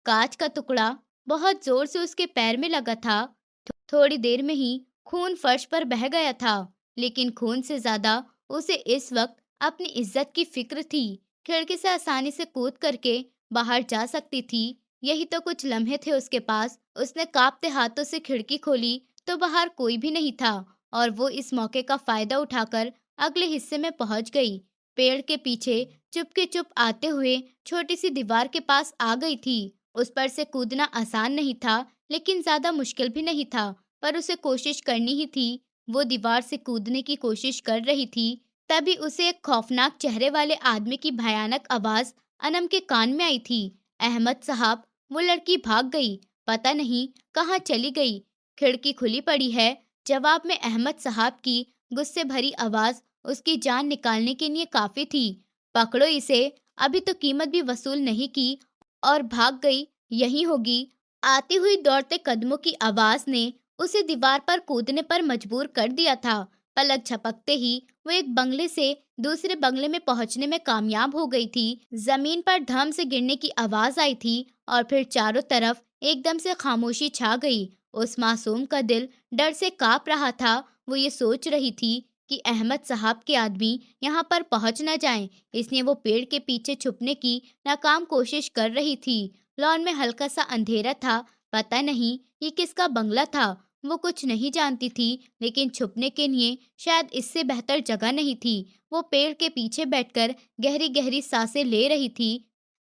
कांच का टुकड़ा बहुत जोर से उसके पैर में लगा था। थोड़ी देर में ही खून फर्श पर बह गया था, लेकिन खून से ज्यादा उसे इस वक्त अपनी इज्जत की फिक्र थी। खिड़की से आसानी से कूद करके बाहर जा सकती थी। यही तो कुछ लम्हे थे उसके पास। उसने कांपते हाथों से खिड़की खोली तो बाहर कोई भी नहीं था, और वो इस मौके का फायदा उठाकर अगले हिस्से में पहुंच गई। पेड़ के पीछे चुपके चुप आते हुए छोटी सी दीवार के पास आ गई थी। उस पर से कूदना आसान नहीं था, लेकिन ज्यादा मुश्किल भी नहीं था, पर उसे कोशिश करनी ही थी। वो दीवार से कूदने की कोशिश कर रही थी, तभी उसे एक खौफनाक चेहरे वाले आदमी की भयानक आवाज अनम के कान में आई थी। अहमद साहब, वो लड़की भाग गई, पता नहीं कहाँ चली गई। खिड़की खुली पड़ी है। जवाब में अहमद साहब की गुस्से भरी आवाज उसकी जान निकालने के लिए काफी थी। पकड़ो इसे, अभी तो कीमत भी वसूल नहीं की और भाग गई, यही होगी। आती हुई दौड़ते कदमों की आवाज ने उसे दीवार पर कूदने पर मजबूर कर दिया था। पलक झपकते ही वो एक बंगले से दूसरे बंगले में पहुंचने में कामयाब हो गई थी। जमीन पर धम से गिरने की आवाज आई थी, और फिर चारों तरफ एकदम से खामोशी छा गई। उस मासूम का दिल डर से कांप रहा था। वो ये सोच रही थी कि अहमद साहब के आदमी यहाँ पर पहुंच न जाएं, इसलिए वो पेड़ के पीछे छुपने की नाकाम कोशिश कर रही थी। लॉन में हल्का सा अंधेरा था। पता नहीं ये किसका बंगला था। वो कुछ नहीं जानती थी, लेकिन छुपने के लिए शायद इससे बेहतर जगह नहीं थी। वो पेड़ के पीछे बैठकर गहरी गहरी सांसें ले रही थी।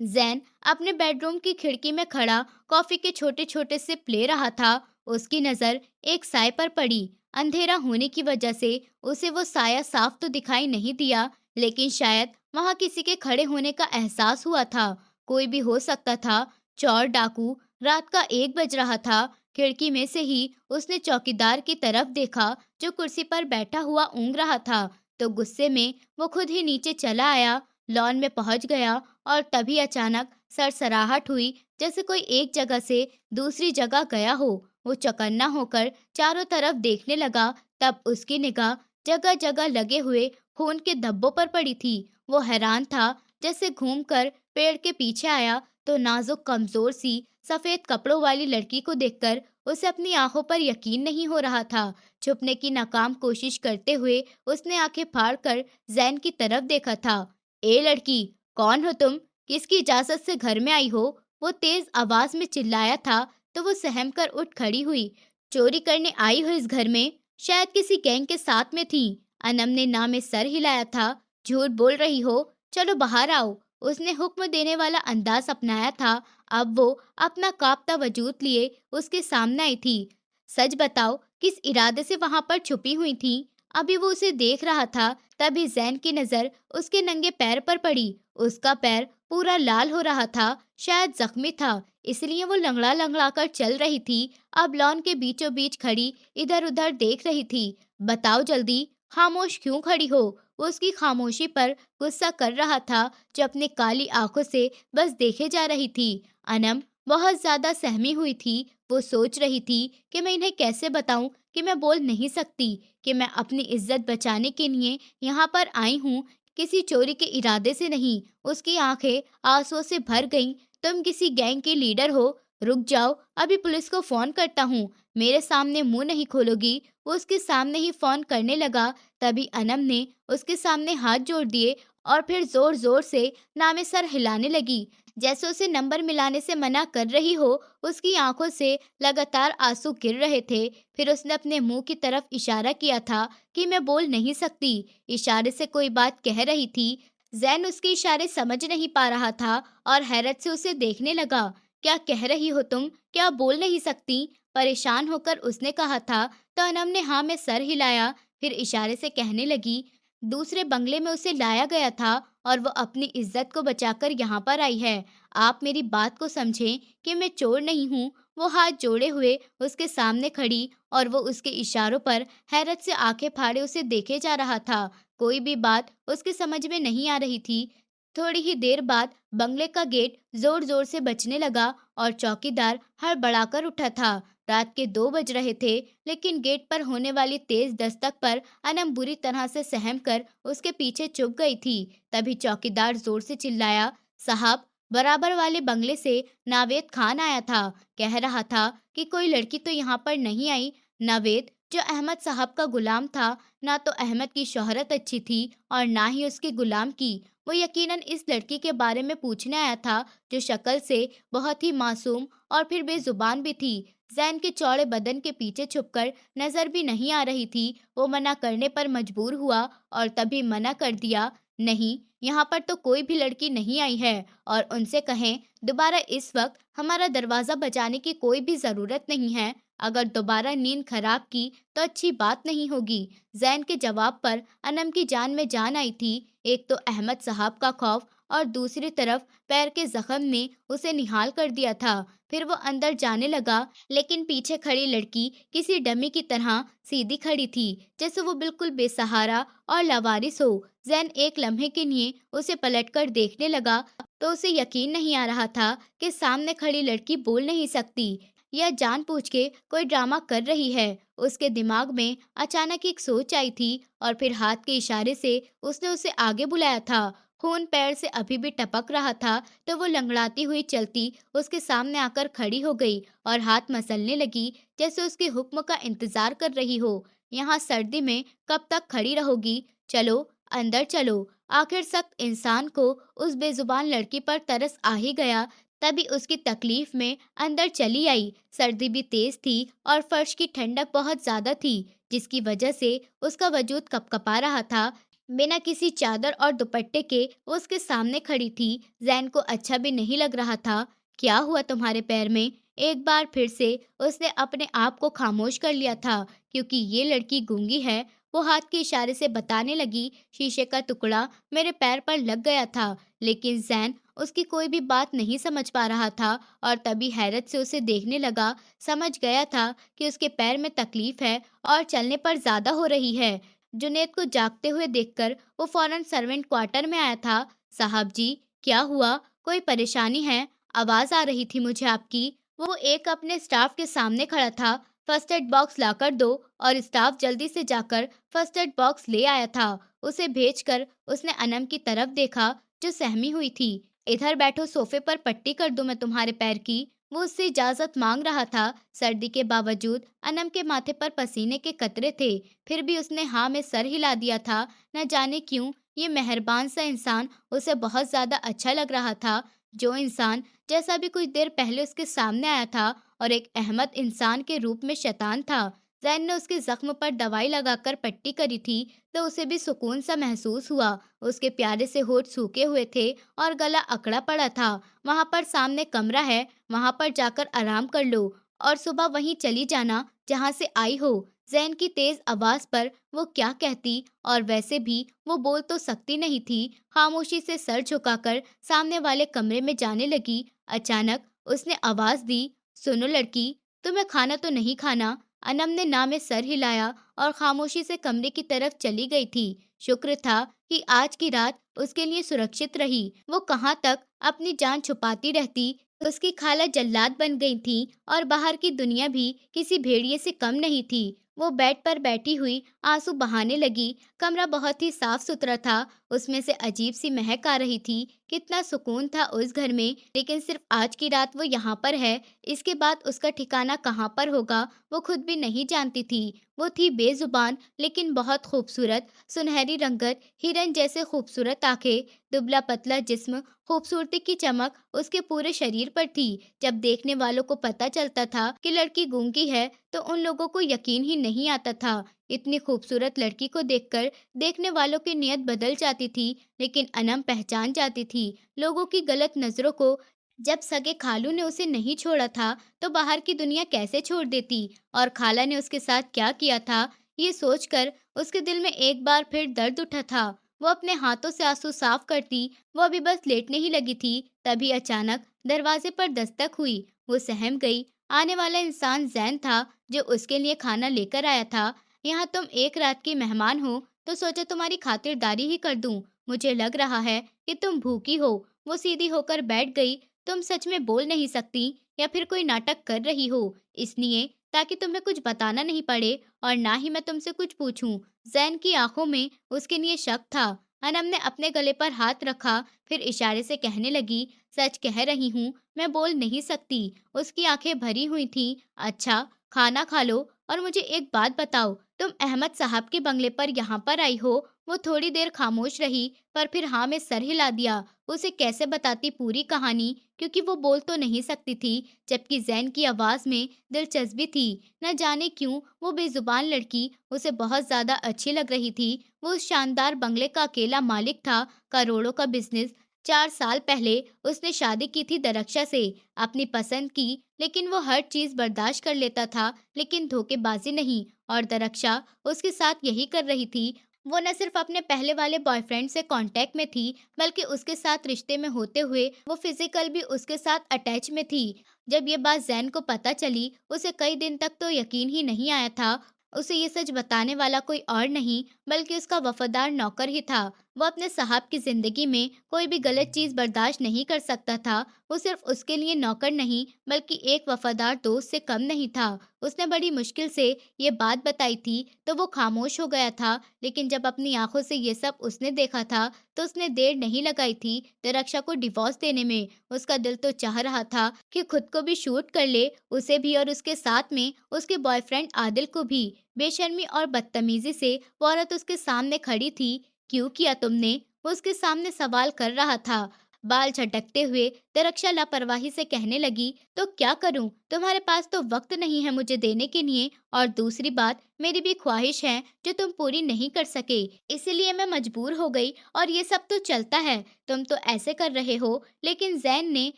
जैन अपने बेडरूम की खिड़की में खड़ा कॉफी के छोटे छोटे सिप ले रहा था। उसकी नजर एक साए पर पड़ी। अंधेरा होने की वजह से उसे वो साया साफ तो दिखाई नहीं दिया, लेकिन शायद वहां किसी के खड़े होने का एहसास हुआ था। कोई भी हो सकता था। चोर डाकू। रात का 1 बज रहा था। खिड़की में से ही उसने चौकीदार की तरफ देखा, जो कुर्सी पर बैठा हुआ ऊँग रहा था। तो गुस्से में वो खुद ही नीचे चला आया, लॉन में पहुंच गया, और तभी अचानक सरसराहट हुई, जैसे कोई एक जगह से दूसरी जगह गया हो। वो चौकन्ना होकर चारों तरफ देखने लगा। तब उसकी निगाह जगह जगह लगे हुए खून के धब्बों पर पड़ी थी। वो हैरान था। जैसे घूमकर पेड़ के पीछे आया तो नाजुक कमजोर सी सफेद कपड़ों वाली लड़की को देखकर उसे अपनी आंखों पर यकीन नहीं हो रहा था। छुपने की नाकाम कोशिश करते हुए उसने आंखें फाड़कर जैन की तरफ देखा था। ए लड़की, कौन हो तुम? किसकी इजाजत से घर में आई हो? वो तेज आवाज में चिल्लाया था। तो वो सहम कर उठ खड़ी हुई। चोरी करने आई हो इस घर में? शायद किसी गैंग के साथ में थी। अनम ने ना में सर हिलाया था। झूठ बोल रही हो, चलो बाहर आओ। उसने हुक्म देने वाला अंदाज अपनाया था। अब वो अपना कांपता वजूद लिए उसके सामने आई थी। सच बताओ, किस इरादे से वहां पर छुपी हुई थी? अभी वो उसे देख रहा था, तभी जैन की नजर उसके नंगे पैर पर पड़ी। उसका पैर पूरा लाल हो रहा था, शायद जख्मी था, इसलिए वो लंगड़ा लंगड़ा कर चल रही थी। अब लॉन के बीचों बीच खड़ी इधर उधर देख रही थी। बताओ जल्दी, खामोश क्यों खड़ी हो? वो उसकी खामोशी पर गुस्सा कर रहा था, जो अपनी काली आंखों से बस देखे जा रही थी। अनम बहुत ज्यादा सहमी हुई थी। वो सोच रही थी कि मैं इन्हें कैसे बताऊं कि मैं बोल नहीं सकती, कि मैं अपनी इज्जत बचाने के लिए यहाँ पर आई हूँ, किसी चोरी के इरादे से नहीं। उसकी आंखें आंसुओं से भर गईं। तुम किसी गैंग के लीडर हो? रुक जाओ, अभी पुलिस को फोन करता हूँ। मेरे सामने मुंह नहीं खोलोगी? वो उसके सामने ही फोन करने लगा। तभी अनम ने उसके सामने हाथ जोड़ दिए, और फिर जोर जोर से नामे सर हिलाने लगी, जैसे उसे नंबर मिलाने से मना कर रही हो। उसकी आंखों से लगातार आंसू गिर रहे थे। फिर उसने अपने मुंह की तरफ इशारा किया था कि मैं बोल नहीं सकती। इशारे से कोई बात कह रही थी। जैन उसके इशारे समझ नहीं पा रहा था, और हैरत से उसे देखने लगा। क्या कह रही हो तुम? क्या बोल नहीं सकती? परेशान होकर उसने कहा था। तो अनम ने हाँ में सर हिलाया, फिर इशारे से कहने लगी, दूसरे बंगले में उसे लाया गया था, और वो अपनी इज्जत को बचाकर यहाँ पर आई है। आप मेरी बात को समझें कि मैं चोर नहीं हूँ। वो हाथ जोड़े हुए उसके सामने खड़ी, और वो उसके इशारों पर हैरत से आंखें फाड़े उसे देखे जा रहा था। कोई भी बात उसके समझ में नहीं आ रही थी। थोड़ी ही देर बाद बंगले का गेट जोर जोर से बजने लगा, और चौकीदार हड़बड़ाकर उठा था। रात के 2 बज रहे थे, लेकिन गेट पर होने वाली तेज दस्तक पर अनम बुरी तरह से सहम कर उसके पीछे चुप गई थी। तभी चौकीदार जोर से चिल्लाया, साहब, बराबर वाले बंगले से नावेद खान आया था। कह रहा था कि कोई लड़की तो यहाँ पर नहीं आई। नावेद, जो अहमद साहब का गुलाम था, ना तो अहमद की शोहरत अच्छी थी और ना ही उसके गुलाम की। वो यकीनन इस लड़की के बारे में पूछने आया था, जो शक्ल से बहुत ही मासूम और फिर बेजुबान भी थी। जैन के चौड़े बदन के पीछे छुपकर नजर भी नहीं आ रही थी। वो मना करने पर मजबूर हुआ और तभी मना कर दिया, नहीं, यहाँ पर तो कोई भी लड़की नहीं आई है। और उनसे कहें, दोबारा इस वक्त हमारा दरवाजा बजाने की कोई भी जरूरत नहीं है। अगर दोबारा नींद खराब की तो अच्छी बात नहीं होगी। जैन के जवाब पर अनम की जान में जान आई थी। एक तो अहमद साहब का खौफ और दूसरी तरफ पैर के जख्म ने उसे निहाल कर दिया था। फिर वो अंदर जाने लगा, लेकिन पीछे खड़ी लड़की किसी डमी की तरह सीधी खड़ी थी, जैसे वो बिल्कुल बेसहारा और लावारिस हो। जैन एक लम्हे के लिए उसे पलटकर देखने लगा तो उसे यकीन नहीं आ रहा था कि सामने खड़ी लड़की बोल नहीं सकती या जानबूझ के कोई ड्रामा कर रही है। उसके दिमाग में अचानक एक सोच आई थी और फिर हाथ के इशारे से उसने उसे आगे बुलाया था। खून पैर से अभी भी टपक रहा था तो वो लंगड़ाती हुई चलती उसके सामने आकर खड़ी हो गई और हाथ मसलने लगी, जैसे उसके हुक्म का इंतजार कर रही हो। यहाँ सर्दी में कब तक खड़ी रहोगी? चलो, अंदर चलो। आखिर सख्त इंसान को उस बेजुबान लड़की पर तरस आ ही गया। तभी उसकी तकलीफ में अंदर चली आई। सर्दी भी तेज थी और फर्श की ठंडक बहुत ज्यादा थी, जिसकी वजह से उसका वजूद कपकपा रहा था। बिना किसी चादर और दुपट्टे के वो उसके सामने खड़ी थी। जैन को अच्छा भी नहीं लग रहा था। क्या हुआ तुम्हारे पैर में? एक बार फिर से उसने अपने आप को खामोश कर लिया था, क्योंकि ये लड़की गूंगी है। वो हाथ के इशारे से बताने लगी, शीशे का टुकड़ा मेरे पैर पर लग गया था। लेकिन जैन उसकी कोई भी बात नहीं समझ पा रहा था और तभी हैरत से उसे देखने लगा। समझ गया था कि उसके पैर में तकलीफ है और चलने पर ज्यादा हो रही है। जुनैद को जागते हुए देखकर वो फौरन सर्वेंट क्वार्टर में आया था। साहब जी, क्या हुआ? कोई परेशानी है? आवाज आ रही थी मुझे आपकी। वो एक अपने स्टाफ के सामने खड़ा था। फर्स्ट एड बॉक्स लाकर दो। और स्टाफ जल्दी से जाकर फर्स्ट एड बॉक्स ले आया था। उसे भेजकर उसने अनम की तरफ देखा, जो सहमी हुई थी। इधर बैठो, सोफे पर पट्टी कर दूं मैं तुम्हारे पैर की? वो उससे इजाजत मांग रहा था। सर्दी के बावजूद अनम के माथे पर पसीने के कतरे थे, फिर भी उसने हाँ में सर हिला दिया था। न जाने क्यों ये मेहरबान सा इंसान उसे बहुत ज्यादा अच्छा लग रहा था। जो इंसान जैसा भी कुछ देर पहले उसके सामने आया था और एक अहमद इंसान के रूप में शैतान था। जैन ने उसके जख्म पर दवाई लगाकर पट्टी करी थी तो उसे भी सुकून सा महसूस हुआ। उसके प्यारे से होठ सूखे हुए थे और गला अकड़ा पड़ा था। वहां पर सामने कमरा है, वहां पर जाकर आराम कर लो और सुबह वहीं चली जाना जहां से आई हो। जैन की तेज आवाज पर वो क्या कहती, और वैसे भी वो बोल तो सकती नहीं थी। खामोशी से सर झुकाकर सामने वाले कमरे में जाने लगी। अचानक उसने आवाज दी, सुनो लड़की, तुम्हें खाना तो नहीं खाना? अनम ने ना में सर हिलाया और खामोशी से कमरे की तरफ चली गई थी। शुक्र था कि आज की रात उसके लिए सुरक्षित रही। वो कहाँ तक अपनी जान छुपाती रहती। उसकी खाला जल्लाद बन गई थी और बाहर की दुनिया भी किसी भेड़िए से कम नहीं थी। वो बेड पर बैठी हुई आंसू बहाने लगी। कमरा बहुत ही साफ सुथरा था, उसमें से अजीब सी महक आ रही थी। कितना सुकून था उस घर में, लेकिन सिर्फ आज की रात वो यहाँ पर है। इसके बाद उसका ठिकाना कहाँ पर होगा वो खुद भी नहीं जानती थी। वो थी बेजुबान लेकिन बहुत खूबसूरत। सुनहरी रंगत, हिरन जैसे खूबसूरत आंखें, दुबला पतला जिस्म, खूबसूरती की चमक उसके पूरे शरीर पर थी। जब देखने वालों को पता चलता था कि लड़की गूंगी है तो उन लोगों को यकीन ही नहीं आता था। इतनी खूबसूरत लड़की को देखकर देखने वालों की नीयत बदल जाती थी, लेकिन अनम पहचान जाती थी लोगों की गलत नजरों को। जब सगे खालू ने उसे नहीं छोड़ा था तो बाहर की दुनिया कैसे छोड़ देती, और खाला ने उसके साथ क्या किया था, ये सोचकर उसके दिल में एक बार फिर दर्द उठा था। वो अपने हाथों से आंसू साफ करती, वो अभी बस लेटने ही लगी थी, तभी अचानक दरवाजे पर दस्तक हुई। वो सहम गई। आने वाला इंसान जैन था, जो उसके लिए खाना लेकर आया था। यहाँ तुम एक रात की मेहमान हो तो सोचा तुम्हारी खातिरदारी ही कर दूं। मुझे लग रहा है कि तुम भूखी हो। वो सीधी होकर बैठ गई। तुम सच में बोल नहीं सकती या फिर कोई नाटक कर रही हो, इसलिए ताकि तुम्हें कुछ बताना नहीं पड़े और ना ही मैं तुमसे कुछ पूछूं। जैन की आंखों में उसके लिए शक था। अनम ने अपने गले पर हाथ रखा, फिर इशारे से कहने लगी, सच कह रही हूँ, मैं बोल नहीं सकती। उसकी आंखें भरी हुई थीं। अच्छा, खाना खा लो और मुझे एक बात बताओ, तुम अहमद साहब के बंगले पर यहाँ पर आई हो? वो थोड़ी देर खामोश रही, पर फिर हाँ में सर हिला दिया। उसे कैसे बताती पूरी कहानी, क्योंकि वो बोल तो नहीं सकती थी, जबकि ज़ैन की आवाज़ में दिलचस्पी थी। न जाने क्यों वो बेज़ुबान लड़की उसे बहुत ज़्यादा अच्छी लग रही थी। वो उस शानदार बंगले का अकेला मालिक था, करोड़ों का बिज़नेस। 4 साल पहले उसने शादी की थी दरक्षा से, अपनी पसंद की, लेकिन वो हर चीज़ बर्दाश्त कर लेता था, लेकिन धोखेबाज़ी नहीं। और दरक्षा उसके साथ यही कर रही थी। वो न सिर्फ अपने पहले वाले बॉयफ्रेंड से कांटेक्ट में थी, बल्कि उसके साथ रिश्ते में होते हुए वो फिजिकल भी उसके साथ अटैच में थी। जब ये बात जैन को पता चली, उसे कई दिन तक तो यकीन ही नहीं आया था। उसे ये सच बताने वाला कोई और नहीं, बल्कि उसका वफादार नौकर ही था। वो अपने साहब की जिंदगी में कोई भी गलत चीज बर्दाश्त नहीं कर सकता था। वो सिर्फ उसके लिए नौकर नहीं, बल्कि एक वफादार दोस्त से कम नहीं था। उसने बड़ी मुश्किल से ये बात बताई थी, तो वो खामोश हो गया था, लेकिन जब अपनी आंखों से ये सब उसने देखा था, तो उसने देर नहीं लगाई थी दरक्षा को डिवोर्स देने में। उसका दिल तो चाह रहा था कि खुद को भी शूट कर ले, उसे भी और उसके साथ में उसके बॉयफ्रेंड आदिल को भी। बेशर्मी और बदतमीजी से वो औरत उसके सामने खड़ी थी। क्यों किया तुमने? वो उसके सामने सवाल कर रहा था। बाल झटकते हुए दरक्षा लापरवाही से कहने लगी, तो क्या करूं? तुम्हारे पास तो वक्त नहीं है मुझे देने के लिए, और दूसरी बात, मेरी भी ख्वाहिश है जो तुम पूरी नहीं कर सके, इसीलिए मैं मजबूर हो गई। और ये सब तो चलता है, तुम तो ऐसे कर रहे हो। लेकिन जैन ने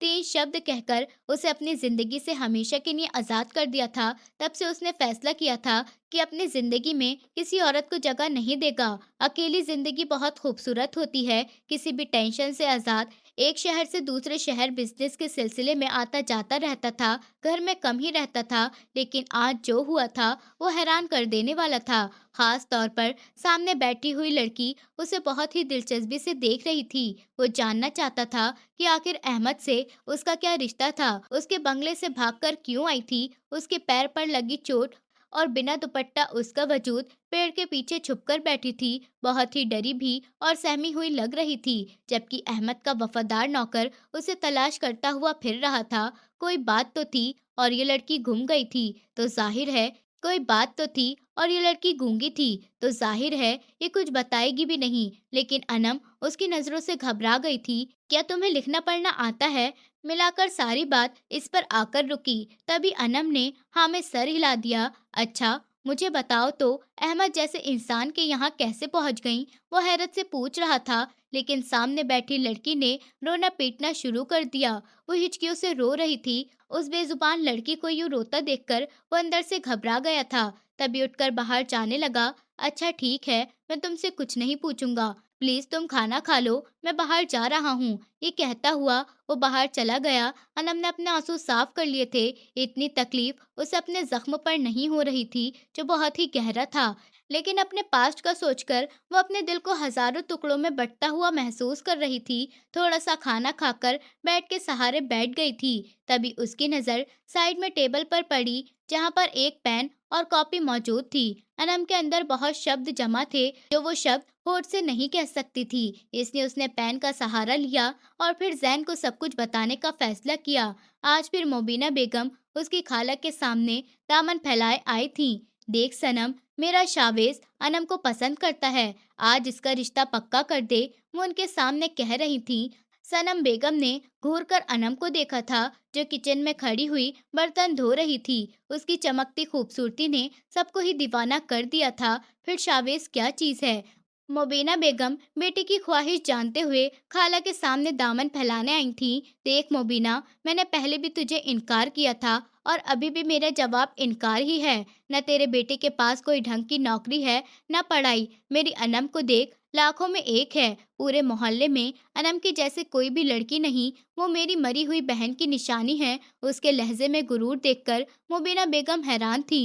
3 शब्द कहकर उसे अपनी जिंदगी से हमेशा के लिए आजाद कर दिया था। तब से उसने फैसला किया था कि अपनी जिंदगी में किसी औरत को जगह नहीं देगा। अकेली जिंदगी बहुत खूबसूरत होती है, किसी भी टेंशन से आजाद। एक शहर से दूसरे शहर बिजनेस के सिलसिले में आता जाता रहता था, घर में कम ही रहता था। लेकिन आज जो हुआ था वो हैरान कर देने वाला था। खास तौर पर सामने बैठी हुई लड़की उसे बहुत ही दिलचस्पी से देख रही थी। वो जानना चाहता था कि आखिर अहमद से उसका क्या रिश्ता था, उसके बंगले से भागकर क्यों आई थी, उसके पैर पर लगी चोट और बिना दुपट्टा उसका वजूद पेड़ के पीछे छुपकर बैठी थी, बहुत ही डरी भी और सहमी हुई लग रही थी। जबकि अहमद का वफादार नौकर उसे तलाश करता हुआ फिर रहा था। कोई बात तो थी, और ये लड़की गुम गई थी, तो जाहिर है कोई बात तो थी, और ये लड़की गूंगी थी, तो जाहिर है ये कुछ बताएगी भी नहीं। लेकिन अनम उसकी नजरों से घबरा गई थी। क्या तुम्हें लिखना पढ़ना आता है? मिलाकर सारी बात इस पर आकर रुकी। तभी अनम ने हाँ में सर हिला दिया। अच्छा, मुझे बताओ तो, अहमद जैसे इंसान के यहाँ कैसे पहुंच गई? वो हैरत से पूछ रहा था, लेकिन सामने बैठी लड़की ने रोना पीटना शुरू कर दिया। वो हिचकियों से रो रही थी। उस बेजुबान लड़की को यूं रोता देखकर वो अंदर से घबरा गया था। तभी उठकर बाहर जाने लगा। अच्छा ठीक है, मैं तुमसे कुछ नहीं पूछूंगा, प्लीज तुम खाना खा लो, मैं बाहर जा रहा हूँ। ये कहता हुआ वो बाहर चला गया। अनम ने अपने आंसू साफ कर लिए थे। इतनी तकलीफ उसे अपने जख्म पर नहीं हो रही थी, जो बहुत ही गहरा था। लेकिन अपने पास्ट का सोचकर वो अपने दिल को हजारों टुकड़ों में बंटता हुआ महसूस कर रही थी। थोड़ा सा खाना खाकर बेड के सहारे बैठ गई थी। तभी उसकी नज़र साइड में टेबल पर पड़ी, जहाँ पर एक पेन और कॉपी मौजूद थी। अनम के अंदर बहुत शब्द जमा थे, जो वो शब्द होठ से नहीं कह सकती थी। इसलिए उसने पेन का सहारा लिया और फिर जैन को सब कुछ बताने का फैसला किया। आज फिर मोबिना बेगम उसकी खाला के सामने दामन फैलाए आई थी। देख सनम, मेरा शावेज अनम को पसंद करता है, आज इसका रिश्ता पक्का कर दे, वो उनके सामने कह रही थी। सनम बेगम ने घूरकर अनम को देखा था, जो किचन में खड़ी हुई बर्तन धो रही थी। उसकी चमकती खूबसूरती ने सबको ही दीवाना कर दिया था। फिर शावेज क्या चीज है? मोबीना बेगम बेटी की ख्वाहिश जानते हुए खाला के सामने दामन फैलाने आई थी। देख मोबीना, मैंने पहले भी तुझे इनकार किया था, और अभी भी मेरा जवाब इनकार ही है। न तेरे बेटे के पास कोई ढंग की नौकरी है, न पढ़ाई। मेरी अनम को देख, लाखों में एक है। पूरे मोहल्ले में अनम की जैसे कोई भी लड़की नहीं। वो मेरी मरी हुई बहन की निशानी है। उसके लहजे में गुरूर देखकर मुबीना बेगम हैरान थी।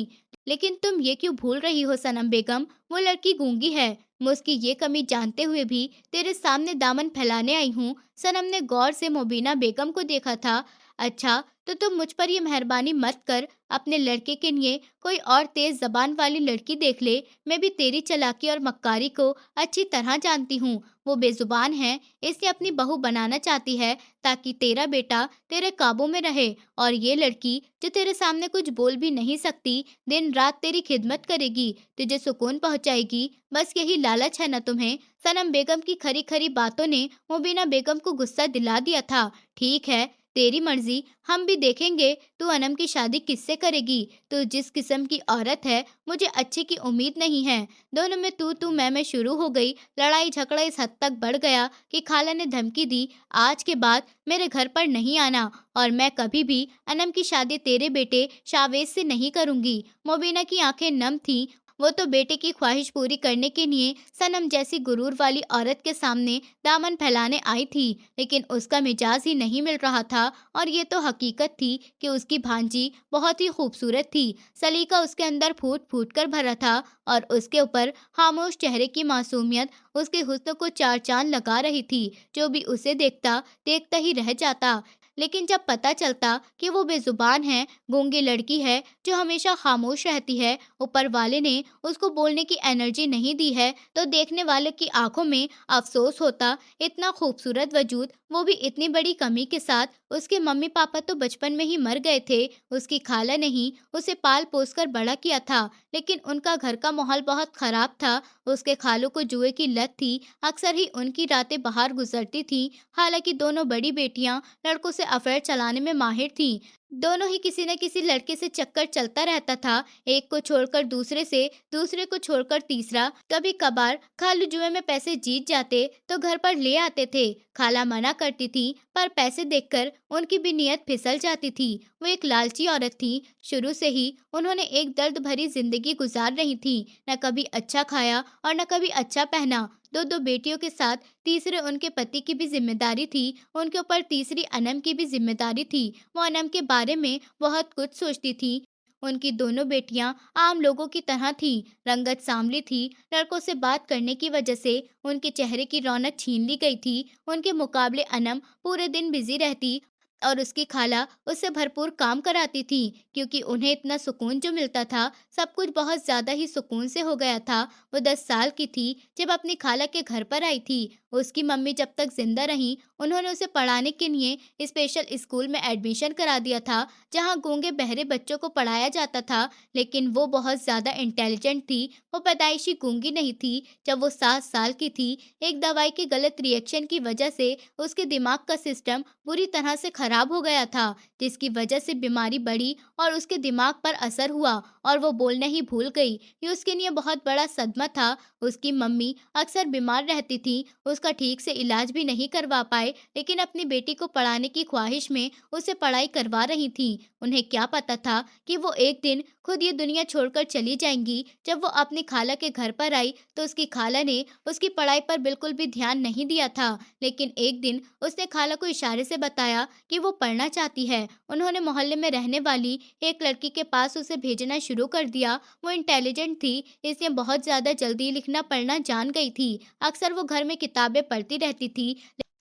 लेकिन तुम ये क्यों भूल रही हो सनम बेगम, वो लड़की गूंगी है। मैं उसकी ये कमी जानते हुए भी तेरे सामने दामन फैलाने आई हूँ। सनम ने गौर से मुबीना बेगम को देखा था। अच्छा, तो तुम मुझ पर ये मेहरबानी मत कर, अपने लड़के के लिए कोई और तेज जबान वाली लड़की देख ले। मैं भी तेरी चालाकी और मक्कारी को अच्छी तरह जानती हूँ। वो बेजुबान है, इसलिए अपनी बहू बनाना चाहती है ताकि तेरा बेटा तेरे काबू में रहे। और ये लड़की जो तेरे सामने कुछ बोल भी नहीं सकती, दिन रात तेरी खिदमत करेगी, तुझे सुकून पहुंचाएगी। बस यही लालच है ना तुम्हें? सनम बेगम की खरी खरी बातों ने मुबीना बेगम को गुस्सा दिला दिया था। ठीक है, तेरी मर्जी, हम भी देखेंगे तू अनम की शादी किससे करेगी। तू जिस किस्म की औरत है, मुझे अच्छे की उम्मीद नहीं है। दोनों में तू मैं शुरू हो गई। लड़ाई झगड़ा इस हद तक बढ़ गया कि खाला ने धमकी दी, आज के बाद मेरे घर पर नहीं आना और मैं कभी भी अनम की शादी तेरे बेटे शावेज से नहीं करूंगी। मुबीना की आंखें नम थीं। वो तो बेटे की ख्वाहिश पूरी करने के लिए सनम जैसी गुरूर वाली औरत के सामने दामन फैलाने आई थी, लेकिन उसका मिजाज ही नहीं मिल रहा था। और ये तो हकीकत थी कि उसकी भांजी बहुत ही खूबसूरत थी। सलीका उसके अंदर फूट फूट कर भरा था और उसके ऊपर खामोश चेहरे की मासूमियत उसके हुस्न को चार चांद लगा रही थी। जो भी उसे देखता देखता ही रह जाता। लेकिन जब पता चलता कि वो बेजुबान है, गूंगी लड़की है जो हमेशा खामोश रहती है, ऊपर वाले ने उसको बोलने की एनर्जी नहीं दी है, तो देखने वाले की आंखों में अफसोस होता। इतना खूबसूरत वजूद, वो भी इतनी बड़ी कमी के साथ। उसके मम्मी पापा तो बचपन में ही मर गए थे। उसकी खाला ने ही उसे पाल पोस कर बड़ा किया था, लेकिन उनका घर का माहौल बहुत खराब था। उसके खालों को जुए की लत थी। अक्सर ही उनकी रातें बाहर गुजरती थी। हालांकि दोनों बड़ी बेटियां लड़कों से अफेयर चलाने में माहिर थीं। दोनों ही किसी न किसी लड़के से चक्कर चलता रहता था। एक को छोड़कर दूसरे से, दूसरे को छोड़कर तीसरा। कभी कभार खालू जुए में पैसे जीत जाते तो घर पर ले आते थे। खाला मना करती थी, पर पैसे देखकर उनकी भी नीयत फिसल जाती थी। वो एक लालची औरत थी। शुरू से ही उन्होंने एक दर्द भरी जिंदगी गुजार रही थी। न कभी अच्छा खाया और न कभी अच्छा पहना। दो दो बेटियों के साथ तीसरे उनके पति की भी जिम्मेदारी थी। उनके ऊपर तीसरी अनम की भी जिम्मेदारी थी। वो अनम के बारे में बहुत कुछ सोचती थी। उनकी दोनों बेटियां आम लोगों की तरह थीं। रंगत सांवली थी। लड़कों से बात करने की वजह से उनके चेहरे की रौनक छीन ली गई थी। उनके मुकाबले अनम पूरे दिन बिजी रहती और उसकी खाला उससे भरपूर काम कराती थी, क्योंकि उन्हें इतना सुकून जो मिलता था, सब कुछ बहुत ज्यादा ही सुकून से हो गया था। वो 10 साल की थी जब अपनी खाला के घर पर आई थी। उसकी मम्मी जब तक जिंदा रही, उन्होंने उसे पढ़ाने के लिए स्पेशल स्कूल में एडमिशन करा दिया था, जहाँ गूंगे बहरे बच्चों को पढ़ाया जाता था। लेकिन वो बहुत ज्यादा इंटेलिजेंट थी। वो पैदाइशी गूंगी नहीं थी। जब वो 7 साल की थी, एक दवाई के गलत रिएक्शन की वजह से उसके दिमाग का सिस्टम बुरी तरह से खराब हो गया था, जिसकी वजह से बीमारी बढ़ी और उसके दिमाग पर असर हुआ और वो बोलना ही भूल गई। ये उसके लिए बहुत बड़ा सदमा था। उसकी मम्मी अक्सर बीमार रहती थी, उसका ठीक से इलाज भी नहीं करवा पाए, लेकिन अपनी बेटी को पढ़ाने की ख्वाहिश में उसे पढ़ाई करवा रही थी। उन्हें क्या पता था कि वो एक दिन खुद ये दुनिया छोड़कर चली जाएंगी। जब वो अपनी खाला के घर पर आई, तो उसकी खाला ने उसकी पढ़ाई पर बिल्कुल भी ध्यान नहीं दिया था। लेकिन एक दिन उसने खाला को इशारे से बताया कि वो पढ़ना चाहती है। उन्होंने मोहल्ले में रहने वाली एक लड़की के पास उसे भेजना शुरू कर दिया। वो इंटेलिजेंट थी, इसलिए बहुत ज्यादा जल्दी लिखना पढ़ना जान गई थी। अक्सर वो घर में किताबें पढ़ती रहती थी।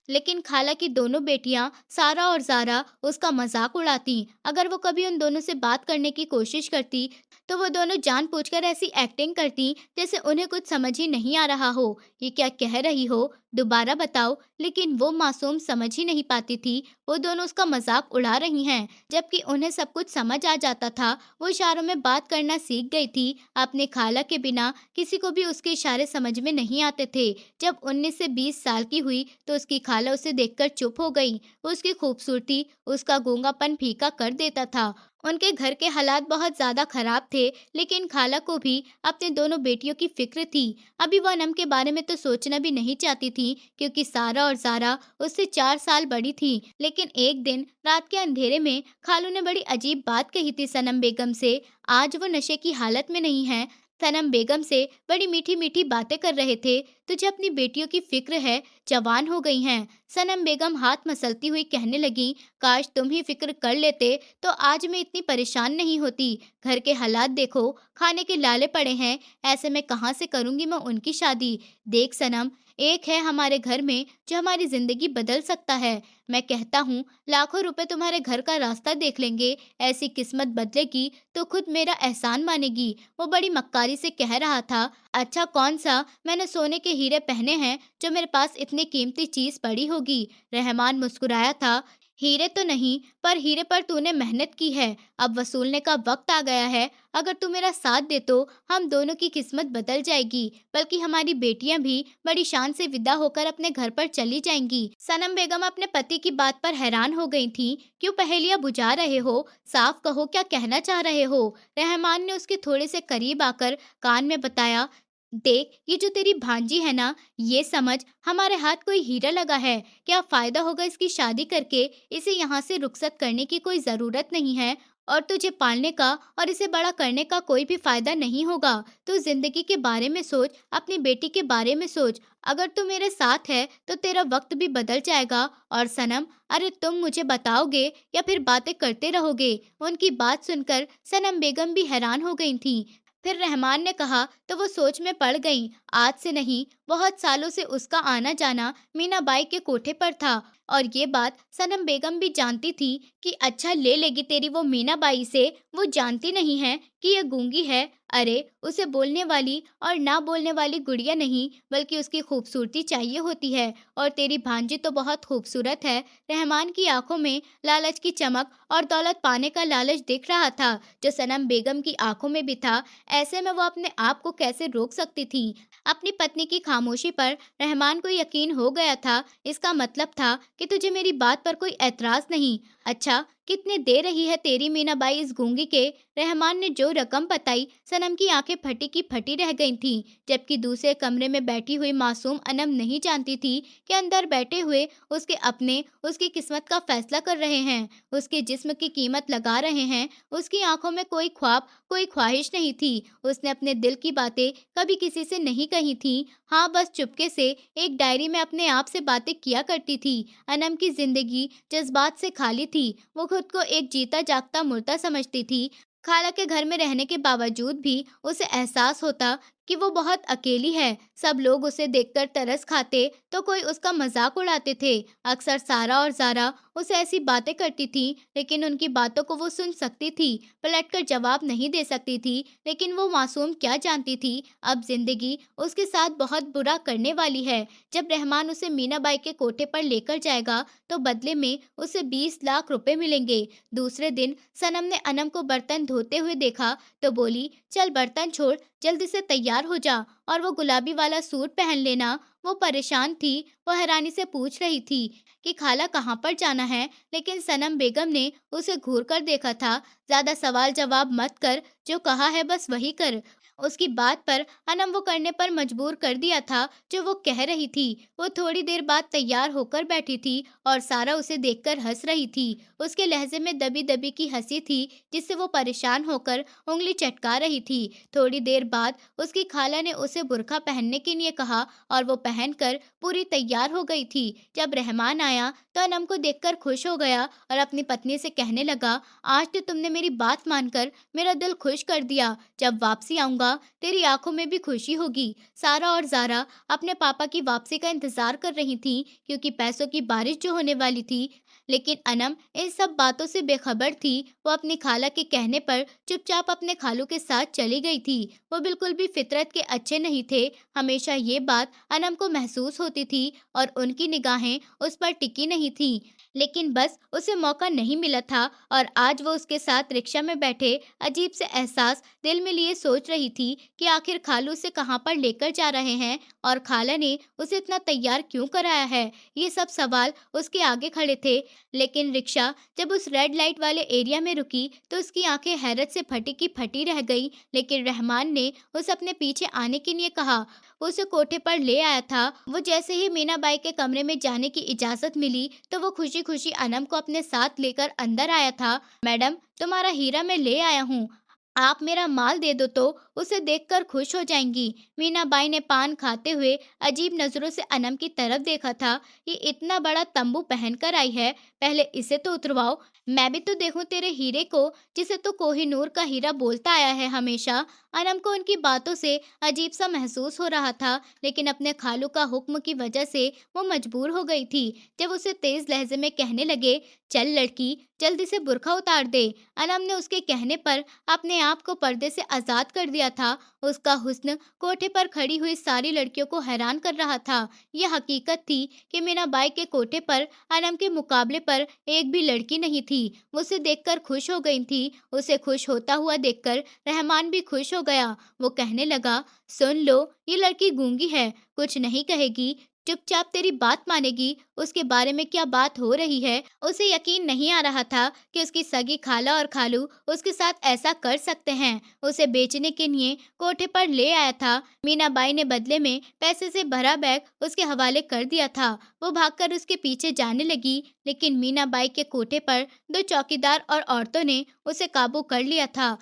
लेकिन खाला की दोनों बेटियां सारा और जारा उसका मजाक उड़ाती। अगर वो कभी उन दोनों से बात करने की कोशिश करती, तो वो दोनों जानबूझकर ऐसी एक्टिंग करती जैसे उन्हें कुछ समझ ही नहीं आ रहा हो। ये क्या कह रही हो, दोबारा बताओ। लेकिन वो मासूम समझ ही नहीं पाती थी। वो दोनों उसका मजाक उड़ा रही हैं, जबकि उन्हें सब कुछ समझ आ जाता था। वो इशारों में बात करना सीख गई थी। अपने खाला के बिना किसी को भी उसके इशारे समझ में नहीं आते थे। जब 19 से 20 साल की हुई, तो उसकी खाला उसे देखकर चुप हो गई। उसकी खूबसूरती उसका गूंगापन फीका कर देता था। उनके घर के हालात बहुत ज्यादा खराब थे, लेकिन खाला को भी अपने दोनों बेटियों की फिक्र थी। अभी वह अनम के बारे में तो सोचना भी नहीं चाहती थी, क्योंकि सारा और जारा उससे 4 साल बड़ी थी। लेकिन एक दिन रात के अंधेरे में खालू ने बड़ी अजीब बात कही थी सनम बेगम से। आज वो नशे की हालत में नहीं है। सनम बेगम से बड़ी मीठी मीठी बातें कर रहे थे। तुझे अपनी बेटियों की फिक्र है, जवान हो गई हैं। सनम बेगम हाथ मसलती हुई कहने लगी, काश तुम ही फिक्र कर लेते तो आज मैं इतनी परेशान नहीं होती। घर के हालात देखो, खाने के लाले पड़े हैं, ऐसे में कहाँ से करूंगी मैं उनकी शादी। देख सनम, एक है हमारे घर में जो हमारी जिंदगी बदल सकता है। मैं कहता हूँ लाखों रुपए तुम्हारे घर का रास्ता देख लेंगे, ऐसी किस्मत बदलेगी तो खुद मेरा एहसान मानेगी। वो बड़ी मक्कारी से कह रहा था, अच्छा कौन सा मैंने सोने के हीरे पहने हैं जो मेरे पास इतनी कीमती चीज पड़ी होगी। रहमान मुस्कुराया था, हीरे तो नहीं, पर हीरे पर तूने मेहनत की है, अब वसूलने का वक्त आ गया है। अगर तू मेरा साथ दे तो हम दोनों की किस्मत बदल जाएगी, बल्कि हमारी बेटियां भी बड़ी शान से विदा होकर अपने घर पर चली जाएंगी। सनम बेगम अपने पति की बात पर हैरान हो गई थी। क्यों पहेलियां बुझा रहे हो? साफ कहो, क्या कहना चाह रहे हो? रहमान ने उसके थोड़े से करीब आकर कान में बताया, देख ये जो तेरी भांजी है ना, ये समझ हमारे हाथ कोई हीरा लगा है। क्या फायदा होगा इसकी शादी करके? इसे यहाँ से रुखसत करने की कोई जरूरत नहीं है, और तुझे पालने का और इसे बड़ा करने का कोई भी फायदा नहीं होगा। तू जिंदगी के बारे में सोच, अपनी बेटी के बारे में सोच। अगर तू मेरे साथ है तो तेरा वक्त भी बदल जाएगा। और सनम, अरे तुम मुझे बताओगे या फिर बातें करते रहोगे? उनकी बात सुनकर सनम बेगम भी हैरान हो गई थी। फिर रहमान ने कहा तो वो सोच में पड़ गई। आज से नहीं, बहुत सालों से उसका आना जाना मीना बाई के कोठे पर था, और ये बात सनम बेगम भी जानती थी कि अच्छा ले लेगी तेरी वो मीना बाई से। वो जानती नहीं है कि ये गूंगी है। अरे उसे बोलने वाली और ना बोलने वाली गुड़िया नहीं, बल्कि उसकी खूबसूरती चाहिए होती है, और तेरी भांजी तो बहुत खूबसूरत है। रहमान की आंखों में लालच की चमक और दौलत पाने का लालच दिख रहा था, जो सनम बेगम की आंखों में भी था। ऐसे में वो अपने आप को कैसे रोक सकती थी? अपनी पत्नी की खामोशी पर रहमान को यकीन हो गया था। इसका मतलब था कि तुझे मेरी बात पर कोई ऐतराज नहीं। अच्छा, कितने दे रही है तेरी मीनाबाई इस गूंगी के? रहमान ने जो रकम बताई, सनम की आंखें फटी की फटी रह गई थीं, जबकि दूसरे कमरे में बैठी हुई मासूम अनम नहीं जानती थी कि अंदर बैठे हुए उसके अपने उसकी किस्मत का फैसला कर रहे हैं, उसके जिस्म की कीमत लगा रहे हैं। उसकी आंखों में कोई ख्वाब, कोई ख्वाहिश नहीं थी। उसने अपने दिल की बातें कभी किसी से नहीं कही थी। हाँ, बस चुपके से एक डायरी में अपने आप से बातें किया करती थी। अनम की जिंदगी जज्बात से खाली थी। वो खुद को एक जीता जागता मुर्दा समझती थी। खाला के घर में रहने के बावजूद भी उसे एहसास होता कि वो बहुत अकेली है। सब लोग उसे देखकर तरस खाते तो कोई उसका मजाक उड़ाते थे। अक्सर सारा और जारा उसे ऐसी बातें करती थी, लेकिन उनकी बातों को वो सुन सकती थी, पलटकर जवाब नहीं दे सकती थी। लेकिन वो मासूम क्या जानती थी, अब जिंदगी उसके साथ बहुत बुरा करने वाली है। जब रहमान उसे मीनाबाई के कोठे पर लेकर जाएगा तो बदले में उसे 20 लाख रुपए मिलेंगे। दूसरे दिन सनम ने अनम को बर्तन धोते हुए देखा तो बोली, चल बर्तन छोड़, जल्दी से तैयार हो जा और वो गुलाबी वाला सूट पहन लेना। वो परेशान थी। वो हैरानी से पूछ रही थी कि खाला कहाँ पर जाना है, लेकिन सनम बेगम ने उसे घूर कर देखा था। ज्यादा सवाल जवाब मत कर, जो कहा है बस वही कर। उसकी बात पर अनम वो करने पर मजबूर कर दिया था जो वो कह रही थी। वो थोड़ी देर बाद तैयार होकर बैठी थी और सारा उसे देखकर हंस रही थी। उसके लहजे में दबी दबी की हंसी थी, जिससे वो परेशान होकर उंगली चटका रही थी। थोड़ी देर बाद उसकी खाला ने उसे बुर्का पहनने के लिए कहा और वो पहनकर पूरी तैयार हो गई थी। जब रहमान आया तो अनम को देखकर खुश हो गया और अपनी पत्नी से कहने लगा, आज तो तुमने मेरी बात मानकर मेरा दिल खुश कर दिया। जब वापसी आऊंगा तेरी आंखों में भी खुशी होगी। सारा और जारा अपने पापा की वापसी का इंतजार कर रही थी, क्योंकि पैसों की बारिश जो होने वाली थी। लेकिन अनम इन सब बातों से बेखबर थी। वो अपनी खाला के कहने पर चुपचाप अपने खालू के साथ चली गई थी। वो बिल्कुल भी फितरत के अच्छे नहीं थे। हमेशा ये बात अनम को महसूस होती थी और उनकी निगाहें उस पर टिकी नहीं थी। लेकिन बस उसे मौका नहीं मिला था, और आज वो उसके साथ रिक्शा में बैठे अजीब से एहसास दिल में लिए सोच रही थी कि आखिर खालू उसे कहाँ पर लेकर जा रहे हैं, और खाला ने उसे इतना तैयार क्यों कराया है। ये सब सवाल उसके आगे खड़े थे। लेकिन रिक्शा जब उस रेड लाइट वाले एरिया में रुकी तो उसकी आंखें हैरत से फटी की फटी रह गई। लेकिन रहमान ने उसे अपने पीछे आने के लिए कहा। वो उसे कोठे पर ले आया था। वो जैसे ही मीनाबाई के कमरे में जाने की इजाजत मिली तो वो खुशी खुशी अनम को अपने साथ लेकर अंदर आया था। मैडम, तुम्हारा हीरा मैं ले आया हूँ। आप मेरा माल दे दो तो उसे देखकर खुश हो जाएंगी। मीनाबाई ने पान खाते हुए अजीब नजरों से अनम की तरफ देखा था। ये इतना बड़ा तंबू पहनकर आई है, पहले इसे तो उतरवाओ, मैं भी तो देखूं तेरे हीरे को, जिसे तो कोहिनूर का हीरा बोलता आया है हमेशा। अनम को उनकी बातों से अजीब सा महसूस हो रहा था, लेकिन अपने खालू का हुक्म की वजह से वो मजबूर हो गई थी। जब उसे तेज लहजे में कहने लगे, चल लड़की, जल्दी से बुर्खा उतार दे। अनम ने उसके कहने पर अपने आप को पर्दे से आजाद कर दिया था। उसका हुस्न कोठे पर खड़ी हुई सारी लड़कियों को हैरान कर रहा था। यह हकीकत थी कि मीनाबाई के कोठे पर अनम के मुकाबले पर एक भी लड़की नहीं थी। वो उसे देखकर खुश हो गई थी। उसे खुश होता हुआ देखकर रहमान भी खुश हो गया। वो कहने लगा, सुन लो, ये लड़की गूंगी है, कुछ नहीं कहेगी, चुपचाप तेरी बात मानेगी। उसके बारे में क्या बात हो रही है, उसे यकीन नहीं आ रहा था कि उसकी सगी खाला और खालू उसके साथ ऐसा कर सकते हैं। उसे बेचने के लिए कोठे पर ले आया था। मीनाबाई ने बदले में पैसे से भरा बैग उसके हवाले कर दिया था। वो भागकर उसके पीछे जाने लगी, लेकिन मीनाबाई के कोठे पर दो चौकीदार और औरतों ने उसे काबू कर लिया था।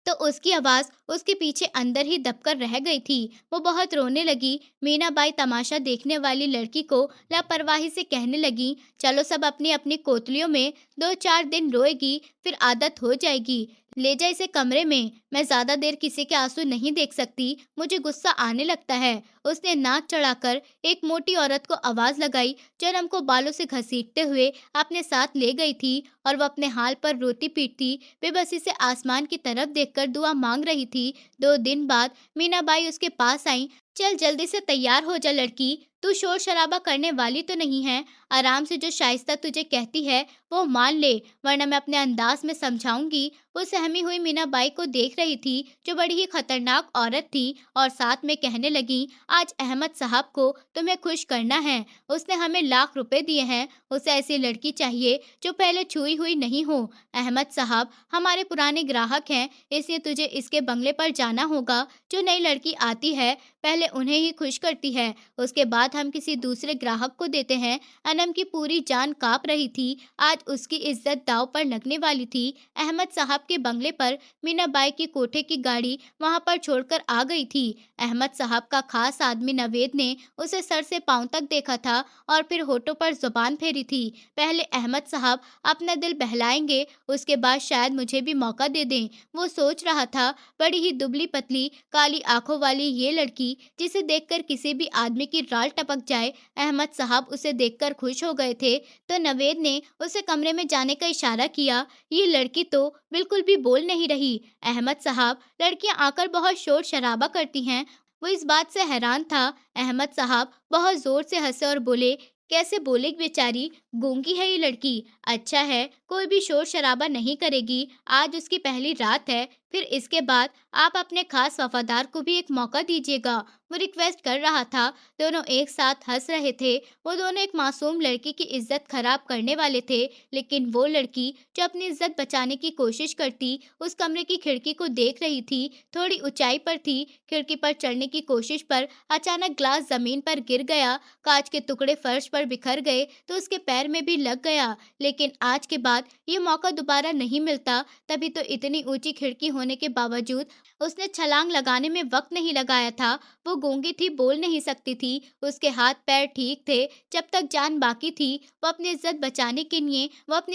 तो उसकी आवाज उसके पीछे अंदर ही दबकर रह गई थी। वो बहुत रोने लगी। मीनाबाई तमाशा देखने वाली लड़की को लापरवाही से कहने लगी, चलो सब अपनी अपनी कोतलियों में, 2-4 दिन रोएगी, फिर आदत हो जाएगी। ले जा इसे कमरे में, मैं ज्यादा देर किसी के आंसू नहीं देख सकती, मुझे गुस्सा आने लगता है। उसने नाक चढ़ाकर एक मोटी औरत को आवाज लगाई, जो अनम को बालों से घसीटते हुए अपने साथ ले गई थी, और वो अपने हाल पर रोती पीटती बेबसी से आसमान की तरफ देखकर दुआ मांग रही थी। 2 दिन बाद मीनाबाई उसके पास आई। चल जल्दी से तैयार हो जा लड़की, तू शोर शराबा करने वाली तो नहीं है। आराम से जो शाइस्ता तुझे कहती है वो मान ले, वरना मैं अपने अंदाज में समझाऊंगी। वो सहमी हुई मीनाबाई को देख रही थी, जो बड़ी ही खतरनाक औरत थी, और साथ में कहने लगी, आज अहमद साहब को तुम्हें खुश करना है। उसने हमें लाख रुपए दिए हैं। उसे ऐसी लड़की चाहिए जो पहले छुई हुई नहीं हो। अहमद साहब हमारे पुराने ग्राहक हैं, इसलिए तुझे इसके बंगले पर जाना होगा। जो नई लड़की आती है पहले उन्हें ही खुश करती है, उसके बाद हम किसी दूसरे ग्राहक को देते हैं। अनम की पूरी जान कांप रही थी। आज उसकी इज्जत दांव पर लगने वाली थी। अहमद साहब के बंगले पर मीनाबाई की कोठे की गाड़ी वहां पर छोड़कर आ गई थी। अहमद साहब का खास आदमी नवेद ने उसे सर से पांव तक देखा था, और फिर होठों पर जुबान फेरी थी। पहले अहमद साहब अपना दिल बहलाएंगे, उसके बाद शायद मुझे भी मौका दे दें। वो सोच रहा था। बड़ी ही दुबली पतली काली आंखों वाली ये लड़की, जिसे देखकर किसी भी आदमी की राल टपक जाए। अहमद साहब उसे देखकर खुश हो गए थे, तो नवेद ने उसे कमरे में जाने का इशारा किया। ये लड़की तो बिल्कुल भी बोल नहीं रही। अहमद साहब, लड़कियां आकर बहुत शोर शराबा करती हैं। वो इस बात से हैरान था। अहमद साहब बहुत जोर से हंसे और बोले, कैसे बोलेगी बेचारी, गूंगी है ये लड़की। अच्छा है, कोई भी शोर शराबा नहीं करेगी। आज उसकी पहली रात है, फिर इसके बाद आप अपने खास वफादार को भी एक मौका दीजिएगा। वो रिक्वेस्ट कर रहा था। दोनों एक साथ हंस रहे थे। वो दोनों एक मासूम लड़की की इज्जत खराब करने वाले थे, लेकिन वो लड़की जो अपनी इज्जत बचाने की कोशिश करती, उस कमरे की खिड़की को देख रही थी। थोड़ी ऊंचाई पर थी। खिड़की पर चढ़ने की कोशिश पर अचानक ग्लास जमीन पर गिर गया। कांच के टुकड़े फर्श पर बिखर गए तो उसके पैर में भी लग गया। लेकिन आज के बाद ये मौका दोबारा नहीं मिलता। तभी तो इतनी ऊंची खिड़की होने के बावजूद उसने छलांग लगाने में वक्त नहीं लगाया था। वो गूंगी थी, बोल नहीं सकती थी। उसके हाथ पैर ठीक थे। जब तक जान बाकी थी, वो अपनी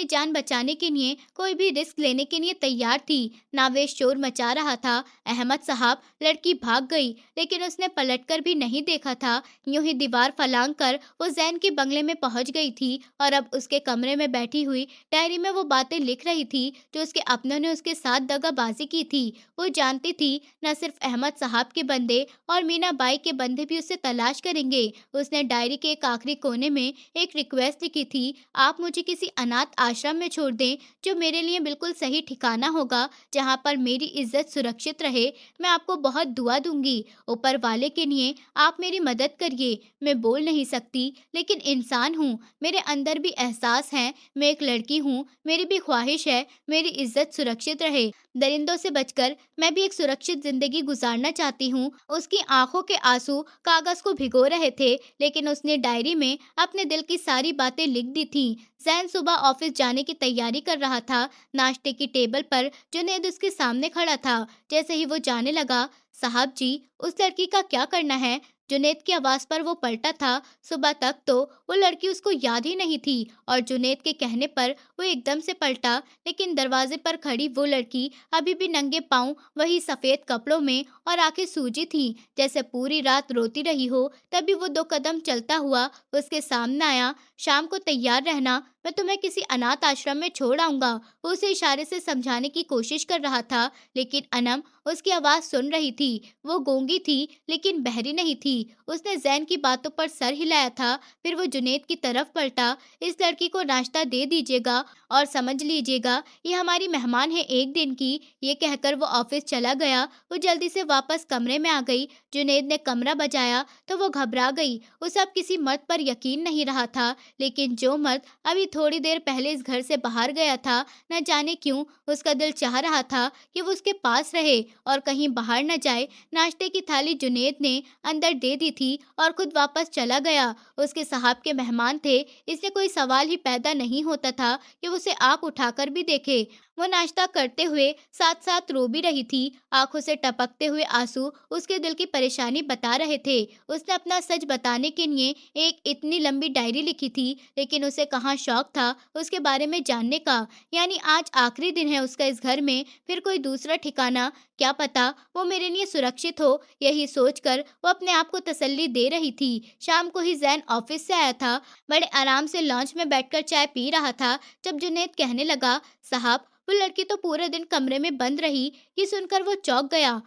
जान बचाने के लिए कोई भी रिस्क लेने के लिए तैयार थी। नावेश शोर मचा रहा था। अहमद साहब, लड़की भाग गई, लेकिन उसने पलटकर भी नहीं देखा था। यूं ही दीवार फलांग कर वो जैन के बंगले में पहुंच गई थी, और अब उसके कमरे में बैठी हुई डायरी में वो बातें लिख रही थी जो उसके अपनों ने उसके साथ दगाबाजी की थी। वो जानती थी न सिर्फ अहमद साहब के बंदे और मीनाबाई के बंदे भी उसे तलाश करेंगे। उसने डायरी के एक आखिरी कोने में एक रिक्वेस्ट लिखी थी, आप मुझे किसी अनाथ आश्रम में छोड़ दें, जो मेरे लिए बिल्कुल सही ठिकाना होगा, जहाँ पर मेरी इज्जत सुरक्षित रहे। मैं आपको बहुत दुआ दूंगी। ऊपर वाले के लिए आप मेरी मदद करिए। मैं बोल नहीं सकती, लेकिन इंसान हूँ। मेरे अंदर अंदर भी एहसास है। मैं एक लड़की हूँ, मेरी भी ख्वाहिश है मेरी इज्जत सुरक्षित रहे। दरिंदों से बचकर मैं भी एक सुरक्षित जिंदगी गुजारना चाहती हूँ। उसकी आंखों के आंसू कागज को भिगो रहे थे, लेकिन उसने डायरी में अपने दिल की सारी बातें लिख दी थी। जैन सुबह ऑफिस जाने की तैयारी कर रहा था। नाश्ते की टेबल पर जुनैद उसके सामने खड़ा था। जैसे ही वो जाने लगा, साहब जी, उस लड़की का क्या करना है? जुनैद की आवाज पर वो पलटा था। सुबह तक तो वो लड़की उसको याद ही नहीं थी, और जुनैद के कहने पर वो एकदम से पलटा। लेकिन दरवाजे पर खड़ी वो लड़की अभी भी नंगे पांव, वही सफेद कपड़ों में, और आंखें सूजी थी, जैसे पूरी रात रोती रही हो। तभी वो 2 कदम चलता हुआ उसके सामने आया। शाम को तैयार रहना, मैं तुम्हें किसी अनाथ आश्रम में छोड़ आऊंगा। वो उसे इशारे से समझाने की कोशिश कर रहा था, लेकिन अनम उसकी आवाज सुन रही थी। वो गूंगी थी, लेकिन बहरी नहीं थी। उसने जैन की बातों पर सर हिलाया था। फिर वो जुनैद की तरफ पलटा। इस लड़की को नाश्ता दे दीजिएगा, और समझ लीजिएगा ये हमारी मेहमान है एक दिन की। ये कहकर वो ऑफिस चला गया। वो जल्दी से वापस कमरे में आ गई। जुनैद ने कमरा बजाया तो वो घबरा गई। उसे अब किसी मर्द पर यकीन नहीं रहा था, लेकिन जो मर्द अभी थोड़ी देर पहले इस घर से बाहर गया था, न जाने क्यों उसका दिल चाह रहा था कि वो उसके पास रहे और कहीं बाहर न जाए। नाश्ते की थाली जुनैद ने अंदर दे दी थी और खुद वापस चला गया। उसके साहब के मेहमान थे, इसलिए कोई सवाल ही पैदा नहीं होता था कि वो उसे आंख उठाकर भी देखे। वो नाश्ता करते हुए साथ साथ रो भी रही थी। आंखों से टपकते हुए आंसू उसके दिल की परेशानी बता रहे थे। उसने अपना सच बताने के लिए एक इतनी लंबी डायरी लिखी थी, लेकिन उसे कहाँ शौक था उसके बारे में जानने का। यानी आज आखिरी दिन है उसका इस घर में, फिर कोई दूसरा ठिकाना, क्या पता वो मेरे लिए सुरक्षित हो। यही सोचकर वो अपने आप को तसल्ली दे रही थी। शाम को ही जैन ऑफिस से आया था। बड़े आराम से लॉन्च में बैठकर चाय पी रहा था, जब जुनैद कहने लगा, साहब, वो लड़की तो पूरे दिन कमरे में बंद रही। ये सुनकर वो चौंक गया।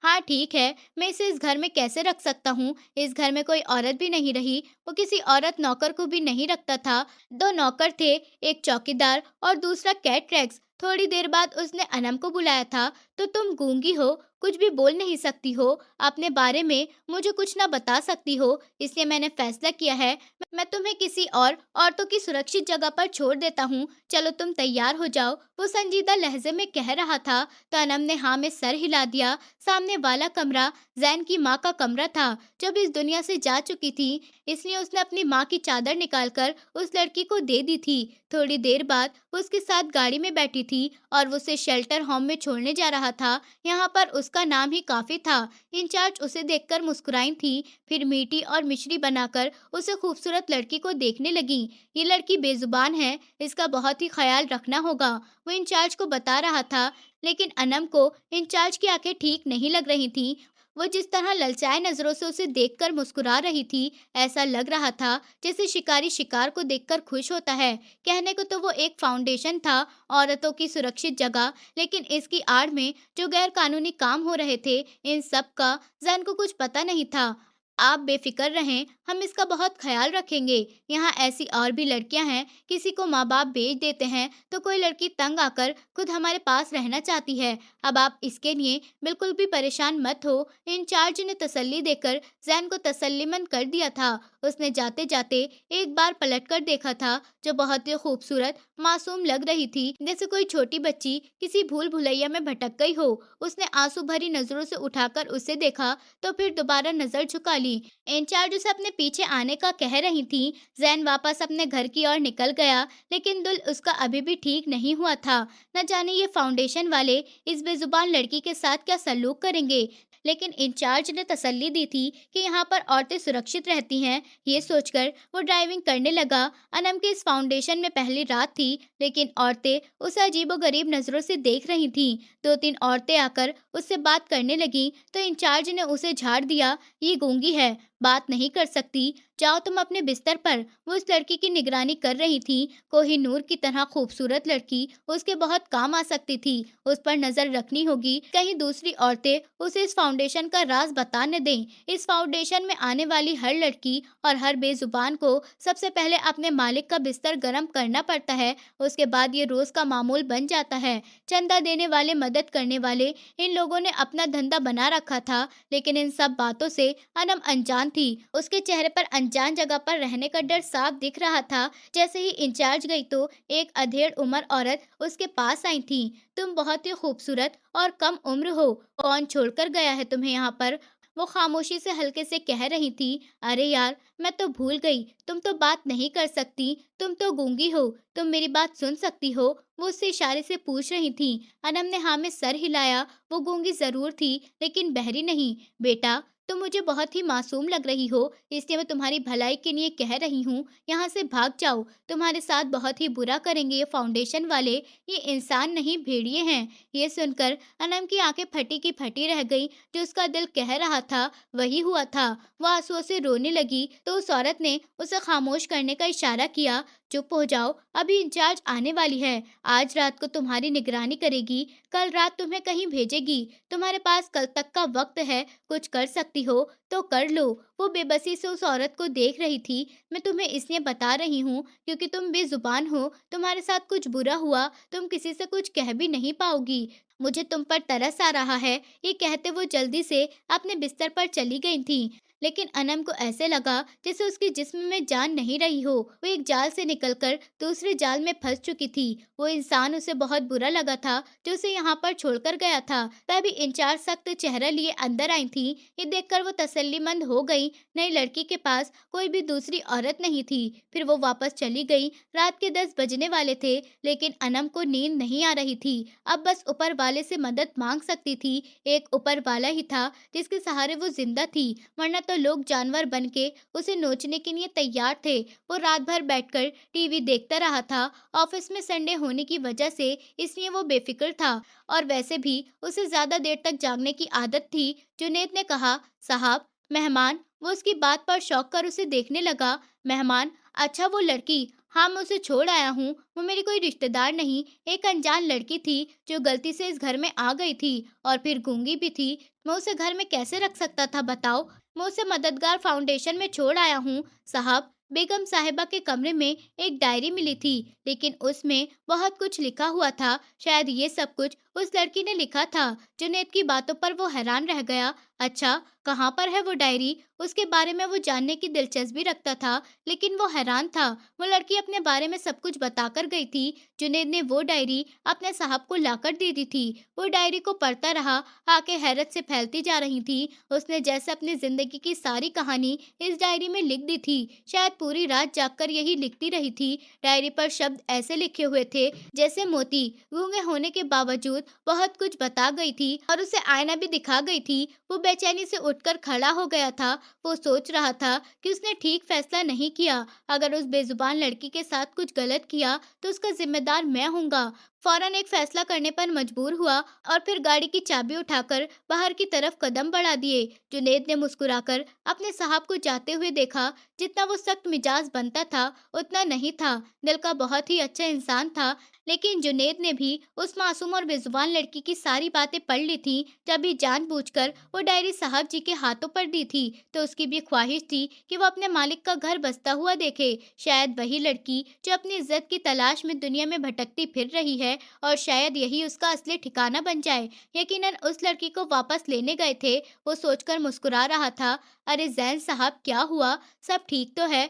हाँ ठीक है, मैं इसे इस घर में कैसे रख सकता हूँ? इस घर में कोई औरत भी नहीं रही। वो किसी औरत नौकर को भी नहीं रखता था। 2 नौकर थे, एक चौकीदार और दूसरा कैटरेक्स। थोड़ी देर बाद उसने अनम को बुलाया था। तो तुम गूंगी हो, कुछ भी बोल नहीं सकती हो, अपने बारे में मुझे कुछ ना बता सकती हो, इसलिए मैंने फैसला किया है मैं तुम्हें किसी और औरतों की सुरक्षित जगह पर छोड़ देता हूँ। चलो तुम तैयार हो जाओ, वो संजीदा लहजे में कह रहा था। तो अनम ने हाँ में सर हिला दिया। सामने वाला कमरा जैन की माँ का कमरा था, जब इस दुनिया से जा चुकी थी, इसलिए उसने अपनी माँ की चादर निकालकर उस लड़की को दे दी थी। थोड़ी देर बाद वो उसके साथ गाड़ी में बैठी थी और वो उसे शेल्टर होम में छोड़ने जा रहा था। यहाँ पर उसका नाम ही काफी था। इंचार्ज उसे देखकर मुस्कुराई थी, फिर मीठी और मिश्री बनाकर उसे खूबसूरत लड़की को देखने लगी। ये लड़की बेजुबान है, इसका बहुत ही ख्याल रखना होगा, वो इंचार्ज को बता रहा था। लेकिन अनम को इंचार्ज की आंखें ठीक नहीं लग रही थीं। वो जिस तरह ललचाए नजरों से उसे देखकर मुस्कुरा रही थी, ऐसा लग रहा था जैसे शिकारी शिकार को देखकर खुश होता है। कहने को तो वो एक फाउंडेशन था, औरतों की सुरक्षित जगह, लेकिन इसकी आड़ में जो गैर कानूनी काम हो रहे थे, इन सब का जैन को कुछ पता नहीं था। आप बेफिक्र रहें, हम इसका बहुत ख्याल रखेंगे। यहाँ ऐसी और भी लड़कियां हैं, किसी को माँ बाप बेच देते हैं, तो कोई लड़की तंग आकर खुद हमारे पास रहना चाहती है। अब आप इसके लिए बिल्कुल भी परेशान मत हो। इंचार्ज ने तसल्ली देकर जैन को तसल्लीमंद कर दिया था। उसने जाते जाते एक बार पलटकर देखा था, जो बहुत ही खूबसूरत मासूम लग रही थी, जैसे कोई छोटी बच्ची किसी भूल भुलैया में भटक गई हो। उसने आंसू भरी नजरों से उठाकर उसे देखा, तो फिर दोबारा नजर झुका ली। इंचार्ज उसे अपने पीछे आने का कह रही थी। जैन वापस अपने घर की ओर निकल गया, लेकिन दिल उसका अभी भी ठीक नहीं हुआ था। न जाने ये फाउंडेशन वाले इस बेजुबान लड़की के साथ क्या सलूक करेंगे। लेकिन इंचार्ज ने तसल्ली दी थी कि यहाँ पर औरतें सुरक्षित रहती हैं। ये सोचकर वो ड्राइविंग करने लगा। अनम के इस फाउंडेशन में पहली रात थी, लेकिन औरतें उसे अजीबोगरीब नजरों से देख रही थीं। 2-3 औरतें आकर उससे बात करने लगी, तो इंचार्ज ने उसे झाड़ दिया। ये गूंगी है, बात नहीं कर सकती, जाओ तुम अपने बिस्तर पर। वो उस लड़की की निगरानी कर रही थी। कोहिनूर की तरह खूबसूरत लड़की, उसके बहुत काम आ सकती थी। उस पर नजर रखनी होगी, कहीं दूसरी औरतें उसे इस फाउंडेशन का राज बता न दें। इस फाउंडेशन में आने वाली हर लड़की और हर बेजुबान को सबसे पहले अपने मालिक का बिस्तर गर्म करना पड़ता है। उसके बाद ये रोज का मामूल बन जाता है। चंदा देने वाले, मदद करने वाले, इन लोगों ने अपना धंधा बना रखा था, लेकिन इन सब बातों से अनम अनजान परेशान थी। उसके चेहरे पर अनजान जगह पर रहने का डर साफ दिख रहा था। जैसे ही इंचार्ज गई तो एक अधेड़ उम्र औरत उसके पास आई थी। तुम बहुत ही खूबसूरत और कम उम्र हो। कौन छोड़कर गया है तुम्हें यहाँ पर? वो खामोशी से हल्के से कह रही थी। अरे यार, मैं तो भूल गई। तुम तो बात नहीं कर सकती। तुम तो गूंगी हो। तुम मेरी बात सुन सकती हो? वो उससे इशारे से पूछ रही थी। अनम ने हाँ में सर हिलाया। वो गूंगी जरूर थी, लेकिन बहरी नहीं। बेटा, तुम मुझे बहुत ही मासूम लग रही हो, इसलिए मैं तुम्हारी भलाई के लिए कह रही हूँ, यहाँ से भाग जाओ। तुम्हारे साथ बहुत ही बुरा करेंगे ये फाउंडेशन वाले। ये इंसान नहीं, भेड़िए हैं। ये सुनकर अनम की आंखें फटी की फटी रह गई। जो उसका दिल कह रहा था वही हुआ था। वो आंसुओं से रोने लगी तो उस औरत ने उसे खामोश करने का इशारा किया। चुप हो जाओ, अभी इंचार्ज आने वाली है। आज रात को तुम्हारी निगरानी करेगी, कल रात तुम्हें कहीं भेजेगी। तुम्हारे पास कल तक का वक्त है, कुछ कर सकती हो तो कर लो। वो बेबसी से उस औरत को देख रही थी। मैं तुम्हें इसलिए बता रही हूँ क्योंकि तुम बेजुबान हो। तुम्हारे साथ कुछ बुरा हुआ, तुम किसी से कुछ कह भी नहीं पाओगी। मुझे तुम पर तरस आ रहा है। ये कहते वो जल्दी से अपने बिस्तर पर चली गई थी। लेकिन अनम को ऐसे लगा जैसे उसके जिस्म में जान नहीं रही हो। वो एक जाल से निकलकर दूसरे जाल में फंस चुकी थी। वो इंसान उसे बहुत बुरा लगा था जो उसे यहाँ पर छोड़कर गया था। तभी इंचार्ज सख्त चेहरा लिए अंदर आई थी। ये देखकर वो तसल्लीमंद हो गई। नई लड़की के पास कोई भी दूसरी औरत नहीं थी। फिर वो वापस चली गई। रात के 10 बजने वाले थे, लेकिन अनम को नींद नहीं आ रही थी। अब बस ऊपर वाले से मदद मांग सकती थी। एक ऊपर वाला ही था जिसके सहारे वो जिंदा थी, वरना तो लोग जानवर बन के उसे नोचने के लिए तैयार थे। वो रात भर बैठकर टीवी देखता रहा था। ऑफिस में संडे होने की वजह से इसलिए वो बेफिक्र था, और वैसे भी उसे ज्यादा देर तक जागने की आदत थी। जुनैद ने कहा, साहब, मेहमान। वो उसकी बात पर शौक कर उसे देखने लगा। मेहमान? अच्छा, वो लड़की। हाँ, मैं उसे छोड़ आया हूँ। वो मेरी कोई रिश्तेदार नहीं, एक अनजान लड़की थी जो गलती से इस घर में आ गई थी, और फिर गूंगी भी थी। मैं उसे घर में कैसे रख सकता था बताओ? मैं उसे मददगार फाउंडेशन में छोड़ आया हूँ। साहब, बेगम साहिबा के कमरे में एक डायरी मिली थी, लेकिन उसमें बहुत कुछ लिखा हुआ था। शायद ये सब कुछ उस लड़की ने लिखा था। जुनैद की बातों पर वो हैरान रह गया। अच्छा, कहाँ पर है वो डायरी? उसके बारे में वो जानने की दिलचस्पी रखता था, लेकिन वो हैरान था। वो लड़की अपने बारे में सब कुछ बताकर गई थी। जुनैद ने वो डायरी अपने साहब को लाकर दे दी थी। वो डायरी को पढ़ता रहा। आंखें हैरत से फैलती जा रही थी। उसने जैसे अपनी जिंदगी की सारी कहानी इस डायरी में लिख दी थी। शायद पूरी रात जागकर यही लिखती रही थी। डायरी पर शब्द ऐसे लिखे हुए थे जैसे मोती। गूंगे होने के बावजूद बहुत कुछ बता गई थी, और उसे आईना भी दिखा गई थी। वो बेचैनी से उठकर खड़ा हो गया था। वो सोच रहा था कि उसने ठीक फैसला नहीं किया। अगर उस बेजुबान लड़की के साथ कुछ गलत किया तो उसका जिम्मेदार मैं हूँगा। फौरन एक फैसला करने पर मजबूर हुआ, और फिर गाड़ी की चाबी उठाकर बाहर की तरफ कदम बढ़ा दिए। जुनैद ने मुस्कुराकर अपने साहब को जाते हुए देखा। जितना वो सख्त मिजाज बनता था, उतना नहीं था। दिल का बहुत ही अच्छा इंसान था। लेकिन जुनैद ने भी उस मासूम और बेजुबान लड़की की सारी बातें पढ़ ली थी। जब भी जानबूझकर वो डायरी साहब जी के हाथों पर दी थी, तो उसकी भी ख्वाहिश थी कि वो अपने मालिक का घर बसता हुआ देखे। शायद वही लड़की जो अपनी इज्जत की तलाश में दुनिया में भटकती फिर रही है, और शायद यही उसका असली ठिकाना बन जाए। यकीनन उस लड़की को वापस लेने गए थे। वो सोचकर मुस्कुरा रहा था। अरे जैन साहब, क्या हुआ? सब ठीक तो है?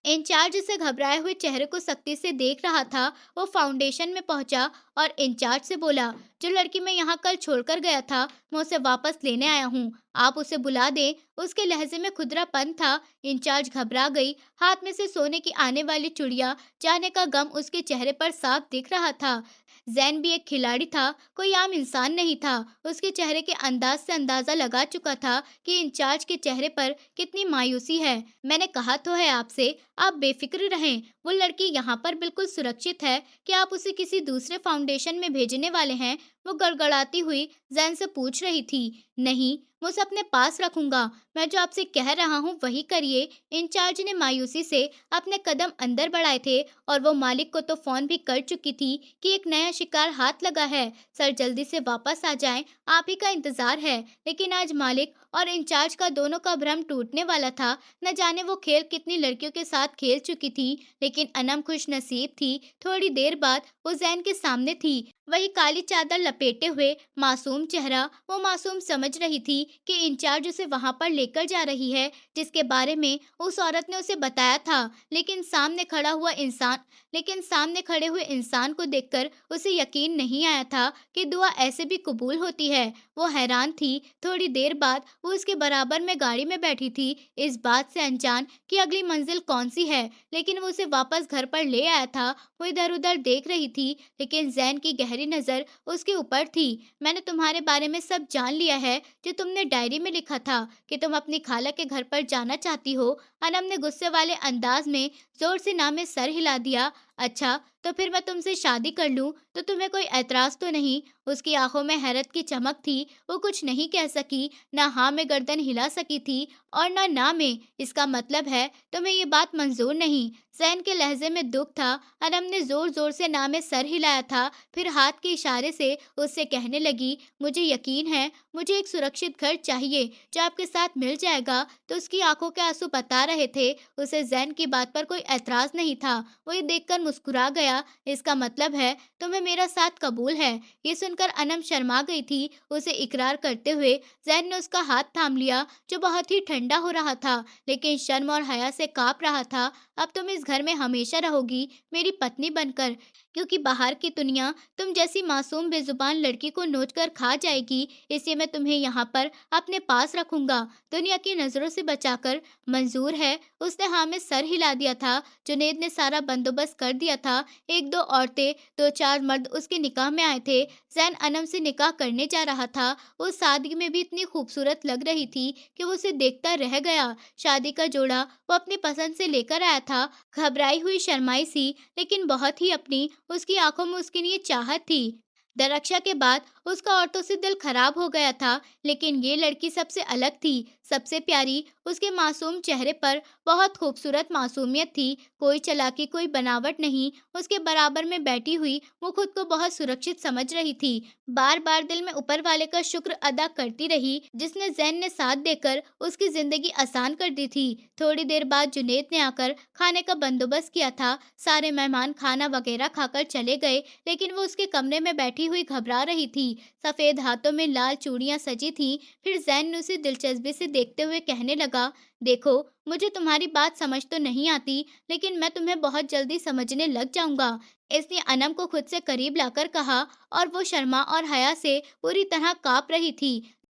इंचार्ज उसे घबराए हुए चेहरे को सख्ती से देख रहा था। वो फाउंडेशन में पहुंचा और इंचार्ज से बोला, जो लड़की मैं यहाँ कल छोड़कर गया था, मैं उसे वापस लेने आया हूँ। आप उसे बुला दें। उसके लहजे में खुदरापन था। इंचार्ज घबरा गई। हाथ में से सोने की आने वाली चुड़िया जाने का गम उसके चेहरे पर साफ दिख रहा था। जैन भी एक खिलाड़ी था, कोई आम इंसान नहीं था। उसके चेहरे के अंदाज से अंदाजा लगा चुका था कि इंचार्ज के चेहरे पर कितनी मायूसी है। मैंने कहा तो है आपसे, आप बेफिक्र रहें। वो लड़की यहाँ पर बिल्कुल सुरक्षित है। क्या आप उसे किसी दूसरे फाउंडेशन में भेजने वाले हैं? वो गड़गड़ाती हुई जैन से पूछ रही थी। नहीं, मैं उसे अपने पास रखूंगा। मैं जो आपसे कह रहा हूँ वही करिए। इंचार्ज ने मायूसी से अपने कदम अंदर बढ़ाए थे, और वो मालिक को तो फोन भी कर चुकी थी कि एक नया शिकार हाथ लगा है। सर, जल्दी से वापस आ जाएं, आप ही का इंतजार है। लेकिन आज मालिक और इंचार्ज का दोनों का भ्रम टूटने वाला था। न जाने वो खेल कितनी लड़कियों के साथ खेल चुकी थी, लेकिन अनम खुश नसीब थी। थोड़ी देर बाद वो जैन के सामने थी। वही काली चादर लपेटे हुए मासूम चेहरा। वो मासूम समझ रही थी कि इंचार्ज उसे वहां पर लेकर जा रही है, जिसके बारे में उस औरत ने उसे बताया था। लेकिन सामने खड़ा हुआ इंसान लेकिन सामने खड़े हुए इंसान को देखकर उसे यकीन नहीं आया था कि दुआ ऐसे भी कबूल होती है। वो हैरान थी। थोड़ी देर बाद वो उसके बराबर में गाड़ी में बैठी थी, इस बात से अनजान कि अगली मंजिल कौन सी है। लेकिन वो उसे वापस घर पर ले आया था। वो इधर उधर देख रही थी, लेकिन जैन की गहरी नजर उसके ऊपर थी। मैंने तुम्हारे बारे में सब जान लिया है, जो तुमने डायरी में लिखा था कि तुम अपनी खाला के घर पर जाना चाहती हो। अनम ने गुस्से वाले अंदाज में जोर से ना में सर हिला दिया। अच्छा, तो फिर मैं तुमसे शादी कर लूं तो तुम्हें कोई ऐतराज तो नहीं? उसकी आंखों में हैरत की चमक थी। वो कुछ नहीं कह सकी, ना हाँ में गर्दन हिला सकी थी और ना में। इसका मतलब है तुम्हें ये बात मंजूर नहीं? जैन के लहजे में दुख था। अनम ने जोर जोर से ना में सर हिलाया था, फिर हाथ के इशारे से उससे कहने लगी, मुझे यकीन है, मुझे एक सुरक्षित घर चाहिए जो आपके साथ मिल जाएगा। तो उसकी आंखों के आंसू बता रहे थे उसे जैन की बात पर कोई ऐतराज नहीं था। वो ये देखकर मुस्कुरा गया। इसका मतलब है तुम्हें मेरा साथ कबूल है? ये सुनकर अनम शर्मा गई थी। उसे इकरार करते हुए जैन ने उसका हाथ थाम लिया, जो बहुत ही ठंडा हो रहा था, लेकिन शर्म और हया से कांप रहा था। अब तुम इस घर में हमेशा रहोगी, मेरी पत्नी बनकर, क्योंकि बाहर की दुनिया तुम जैसी मासूम बेजुबान लड़की को नोच कर खा जाएगी। इसलिए मैं तुम्हें यहाँ पर अपने पास रखूंगा, दुनिया की नजरों से बचाकर। मंजूर है? उसने हाँ में सर हिला दिया था। जुनेद ने सारा बंदोबस्त कर दिया था। एक दो औरतें, दो चार मर्द उसके निकाह में आए थे। जैन अनम से निकाह करने जा रहा था। वो सादगी में भी इतनी खूबसूरत लग रही थी कि वो उसे देखता रह गया। शादी का जोड़ा वो अपनी पसंद से लेकर आया था। घबराई हुई, शर्माई सी, लेकिन बहुत ही अपनी। उसकी आंखों में उसके लिए चाहत थी। दरक्षा के बाद उसका औरतों से दिल खराब हो गया था, लेकिन ये लड़की सबसे अलग थी, सबसे प्यारी। उसके मासूम चेहरे पर बहुत खूबसूरत मासूमियत थी, कोई चालाकी, कोई बनावट नहीं। उसके बराबर में बैठी हुई वो खुद को बहुत सुरक्षित समझ रही थी। बार बार दिल में ऊपर वाले का शुक्र अदा करती रही, जिसने जैन ने साथ देकर उसकी जिंदगी आसान कर दी थी। थोड़ी देर बाद जुनेद ने आकर खाने का बंदोबस्त किया था। सारे मेहमान खाना वगैरह खाकर चले गए, लेकिन वो उसके कमरे में बैठी हुई घबरा रही थी। सफेद हाथों में लाल चूड़ियां सजी थीं। फिर जैन ने उसे दिलचस्पी से देखते हुए कहने लगा, देखो, मुझे तुम्हारी बात समझ तो नहीं आती, लेकिन मैं तुम्हें बहुत जल्दी समझने लग जाऊंगा। इसने अनम को खुद से करीब लाकर कहा, और वो शर्मा और हया से पूरी तरह कांप रही थी।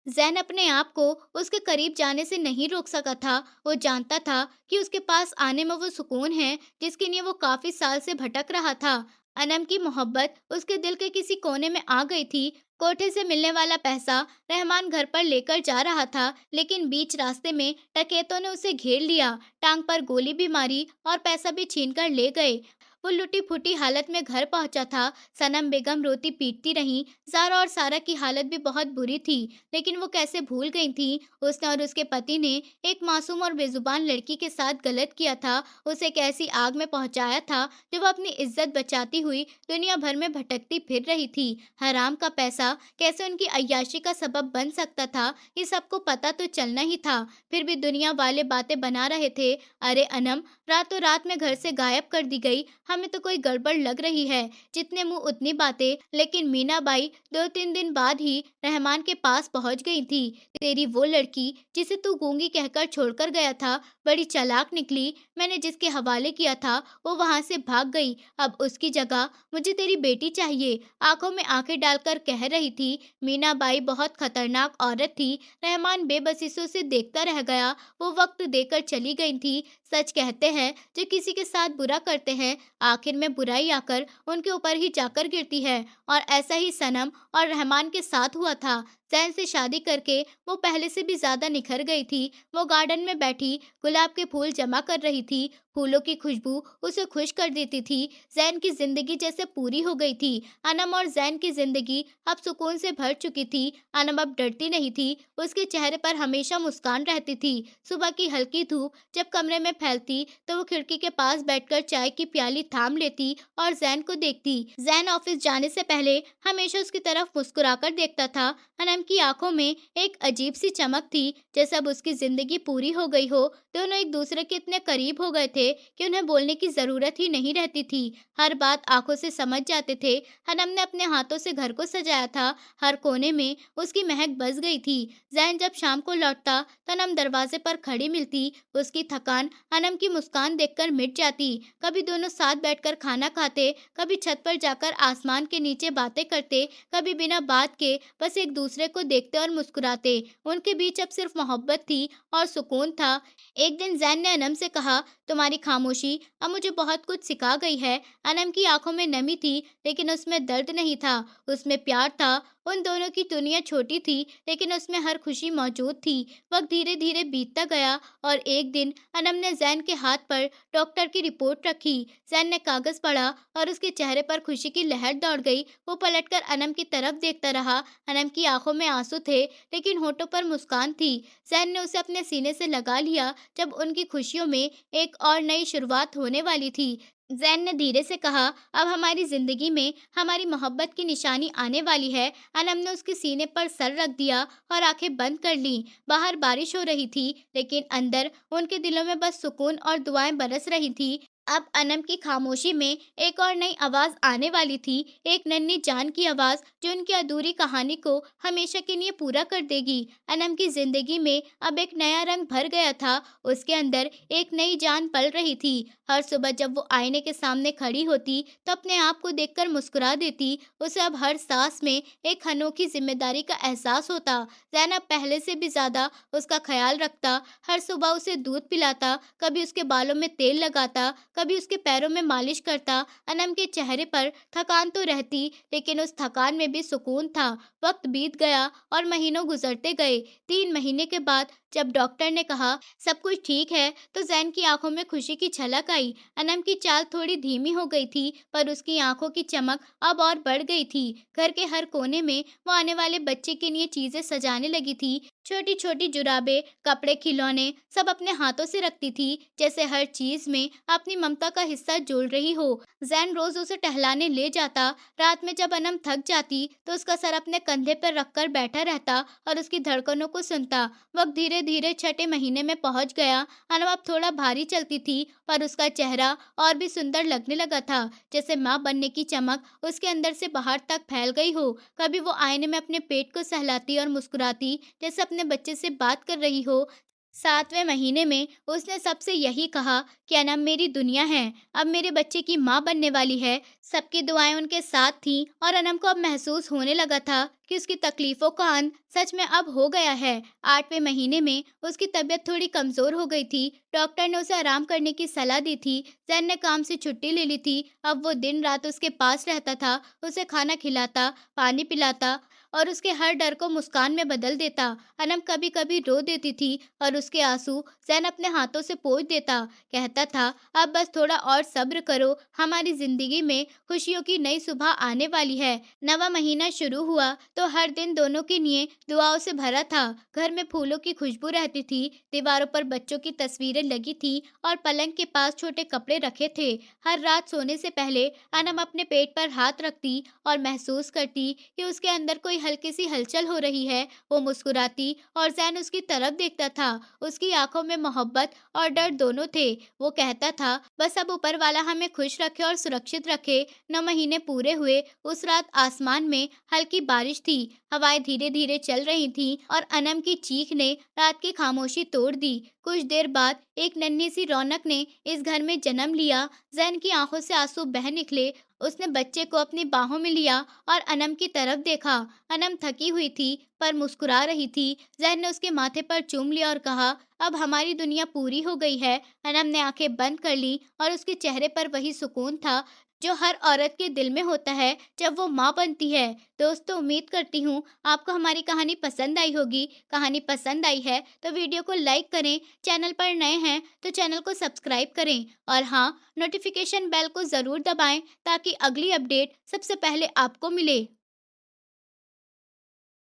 जैन अपने आप को उसके करीब जाने से नहीं रोक सका था। वो जानता था कि उसके पास आने में वो सुकून है जिसके लिए वो काफी साल से भटक रहा था। अनम की मोहब्बत उसके दिल के किसी कोने में आ गई थी। कोठे से मिलने वाला पैसा रहमान घर पर लेकर जा रहा था, लेकिन बीच रास्ते में डकैतों ने उसे घेर लिया, टांग पर गोली भी मारी और पैसा भी छीन कर ले गए। वो लुटी फुटी हालत में घर पहुंचा था। सनम बेगम रोती पीटती रहीं। जारा और सारा की हालत भी बहुत बुरी थी, लेकिन वो कैसे भूल गई थी उसने और उसके पति ने एक मासूम और बेजुबान लड़की के साथ गलत किया था, उसे एक ऐसी आग में पहुंचाया था जो वो अपनी इज्जत बचाती हुई दुनिया भर में भटकती फिर रही थी। हराम का पैसा कैसे उनकी अय्याशी का सबब बन सकता था, ये सबको पता तो चलना ही था। फिर भी दुनिया वाले बातें बना रहे थे, अरे अनम रातों रात में घर से गायब कर दी गई, हमें तो कोई गड़बड़ लग रही है। जितने मुंह उतनी बातें। लेकिन मीना बाई 2-3 दिन बाद ही रहमान के पास पहुंच गई थी। तेरी वो लड़की जिसे तू गूंगी कहकर छोड़कर गया था, बड़ी चालाक निकली। मैंने जिसके हवाले किया था वो वहां से भाग गई। अब उसकी जगह मुझे तेरी बेटी चाहिए, आंखों में आंखें डालकर कह रही थी। मीना बाई बहुत खतरनाक औरत थी। रहमान बेबसी से उसे देखता रह गया। वो वक्त देकर चली गई थी। सच कहते हैं, जो किसी के साथ बुरा करते हैं, आखिर में बुराई आकर उनके ऊपर ही जाकर गिरती है। और ऐसा ही सनम और रहमान के साथ हुआ था। जैन से शादी करके वो पहले से भी ज्यादा निखर गई थी। वो गार्डन में बैठी गुलाब के फूल जमा कर रही थी। फूलों की खुशबू उसे खुश कर देती थी। जैन की जिंदगी जैसे पूरी हो गई थी। अनम और जैन की जिंदगी अब सुकून से भर चुकी थी। अनम अब डरती नहीं थी। उसके चेहरे पर हमेशा मुस्कान रहती थी। सुबह की हल्की धूप जब कमरे में फैलती तो वो खिड़की के पास बैठकर चाय की प्याली थाम लेती और जैन को देखती। जैन ऑफिस जाने से पहले हमेशा उसकी तरफ मुस्कुराकर देखता था। अनम की आंखों में एक अजीब सी चमक थी, जैसे अब उसकी जिंदगी पूरी हो गई हो। दोनों एक दूसरे के इतने करीब हो गए थे थे कि उन्हें बोलने की ज़रूरत ही नहीं रहती थी। हर बात आँखों से समझ जाते थे। अनम ने अपने हाथों से घर को सजाया था, हर कोने में उसकी महक बस गई थी। ज़ैन जब शाम को लौटता तो अनम दरवाजे पर खड़ी मिलती। उसकी थकान अनम की मुस्कान देखकर मिट जाती। कभी दोनों साथ बैठकर खाना खाते, कभी छत पर जाकर आसमान के नीचे बातें करते, कभी बिना बात के बस एक दूसरे को देखते और मुस्कुराते। उनके बीच अब सिर्फ मोहब्बत थी और सुकून था। एक दिन जैन ने अनम से कहा, तुम्हारी खामोशी अब मुझे बहुत कुछ सिखा गई है। अनम की आंखों में नमी थी, लेकिन उसमें दर्द नहीं था, उसमें प्यार था। उन दोनों की दुनिया छोटी थी, लेकिन उसमें हर खुशी मौजूद थी। वक्त धीरे धीरे बीतता गया और एक दिन अनम ने जैन के हाथ पर डॉक्टर की रिपोर्ट रखी। जैन ने कागज पढ़ा और उसके चेहरे पर खुशी की लहर दौड़ गई। वो पलटकर अनम की तरफ देखता रहा। अनम की आंखों में आंसू थे, लेकिन होठों पर मुस्कान थी। जैन ने उसे अपने सीने से लगा लिया जब उनकी खुशियों में एक और नई शुरुआत होने वाली थी। जैन ने धीरे से कहा, अब हमारी जिंदगी में हमारी मोहब्बत की निशानी आने वाली है। अनम ने उसके सीने पर सर रख दिया और आंखें बंद कर लीं। बाहर बारिश हो रही थी, लेकिन अंदर उनके दिलों में बस सुकून और दुआएं बरस रही थी। अब अनम की खामोशी में एक और नई आवाज आने वाली थी, एक नन्ही जान की आवाज जो उनकी अधूरी कहानी को हमेशा के लिए पूरा कर देगी। अनम की जिंदगी में अब एक नया रंग भर गया था। उसके अंदर एक नई जान पल रही थी। हर सुबह जब वो आईने के सामने खड़ी होती तो अपने आप को देखकर मुस्कुरा देती। उसे अब हर सांस में एक अनोखी जिम्मेदारी का एहसास होता। जैनब पहले से भी ज्यादा उसका ख्याल रखता, हर सुबह उसे दूध पिलाता, कभी उसके बालों में तेल लगाता, कभी उसके पैरों में मालिश करता। अनम के चेहरे पर थकान तो रहती, लेकिन उस थकान में भी सुकून था। वक्त बीत गया और महीनों गुजरते गए। 3 महीने के बाद जब डॉक्टर ने कहा सब कुछ ठीक है, तो जैन की आंखों में खुशी की झलक आई। अनम की चाल थोड़ी धीमी हो गई थी, पर उसकी आंखों की चमक अब और बढ़ गई थी। घर के हर कोने में वो आने वाले बच्चे के लिए चीजें सजाने लगी थी। छोटी छोटी जुराबे, कपड़े, खिलौने सब अपने हाथों से रखती थी, जैसे हर चीज में अपनी ममता का हिस्सा जोड़ रही हो। जैन रोज उसे टहलाने ले जाता। रात में जब अनम थक जाती तो उसका सर अपने कंधे पर रखकर बैठा रहता और उसकी धड़कनों को सुनता। वक्त धीरे धीरे छठे महीने में पहुंच गया। अनम अब थोड़ा भारी चलती थी, पर उसका चेहरा और भी सुंदर लगने लगा था, जैसे माँ बनने की चमक उसके अंदर से बाहर तक फैल गई हो। कभी वो आईने में अपने पेट को सहलाती और मुस्कुराती, जैसे अपने बच्चे से बात कर रही हो। 7वें महीने में उसने सबसे यही कहा कि अनम मेरी दुनिया है, अब मेरे बच्चे की माँ बनने वाली है। सबकी दुआएं उनके साथ थीं और अनम को अब महसूस होने लगा था कि उसकी तकलीफों का अंत सच में अब हो गया है। 8वें महीने में उसकी तबीयत थोड़ी कमजोर हो गई थी। डॉक्टर ने उसे आराम करने की सलाह दी थी। जैन ने काम से छुट्टी ले ली थी। अब वो दिन रात उसके पास रहता था, उसे खाना खिलाता, पानी पिलाता और उसके हर डर को मुस्कान में बदल देता। अनम कभी कभी रो देती थी और उसके आंसू जैन अपने हाथों से पोंछ देता। कहता था, अब बस थोड़ा और सब्र करो, हमारी जिंदगी में खुशियों की नई सुबह आने वाली है। नवा महीना शुरू हुआ तो हर दिन दोनों के लिए दुआओं से भरा था। घर में फूलों की खुशबू रहती थी, दीवारों पर बच्चों की तस्वीरें लगी थी और पलंग के पास छोटे कपड़े रखे थे। हर रात सोने से पहले अनम अपने पेट पर हाथ रखती और महसूस करती कि उसके अंदर कोई हल्की सी हलचल हो रही है। वो मुस्कुराती और जैन उसकी तरफ देखता था। उसकी आंखों में मोहब्बत और डर दोनों थे। वो कहता था, बस अब ऊपर वाला हमें खुश रखे और सुरक्षित रखे। 9 महीने पूरे हुए। उस रात आसमान में हल्की बारिश थी, हवाएं धीरे धीरे चल रही थीं और अनम की चीख ने रात की खामोशी तोड़ दी। कुछ देर बाद एक नन्ही सी रौनक ने इस घर में जन्म लिया। जैन की आंखों से आंसू बह निकले। उसने बच्चे को अपनी बाहों में लिया और अनम की तरफ देखा। अनम थकी हुई थी, पर मुस्कुरा रही थी। जैन ने उसके माथे पर चूम लिया और कहा, अब हमारी दुनिया पूरी हो गई है। अनम ने आंखें बंद कर ली और उसके चेहरे पर वही सुकून था जो हर औरत के दिल में होता है जब वो माँ बनती है। दोस्तों, उम्मीद करती हूँ आपको हमारी कहानी पसंद आई होगी। कहानी पसंद आई है तो वीडियो को लाइक करें, चैनल पर नए हैं तो चैनल को सब्सक्राइब करें और हाँ, नोटिफिकेशन बेल को ज़रूर दबाएं ताकि अगली अपडेट सबसे पहले आपको मिले।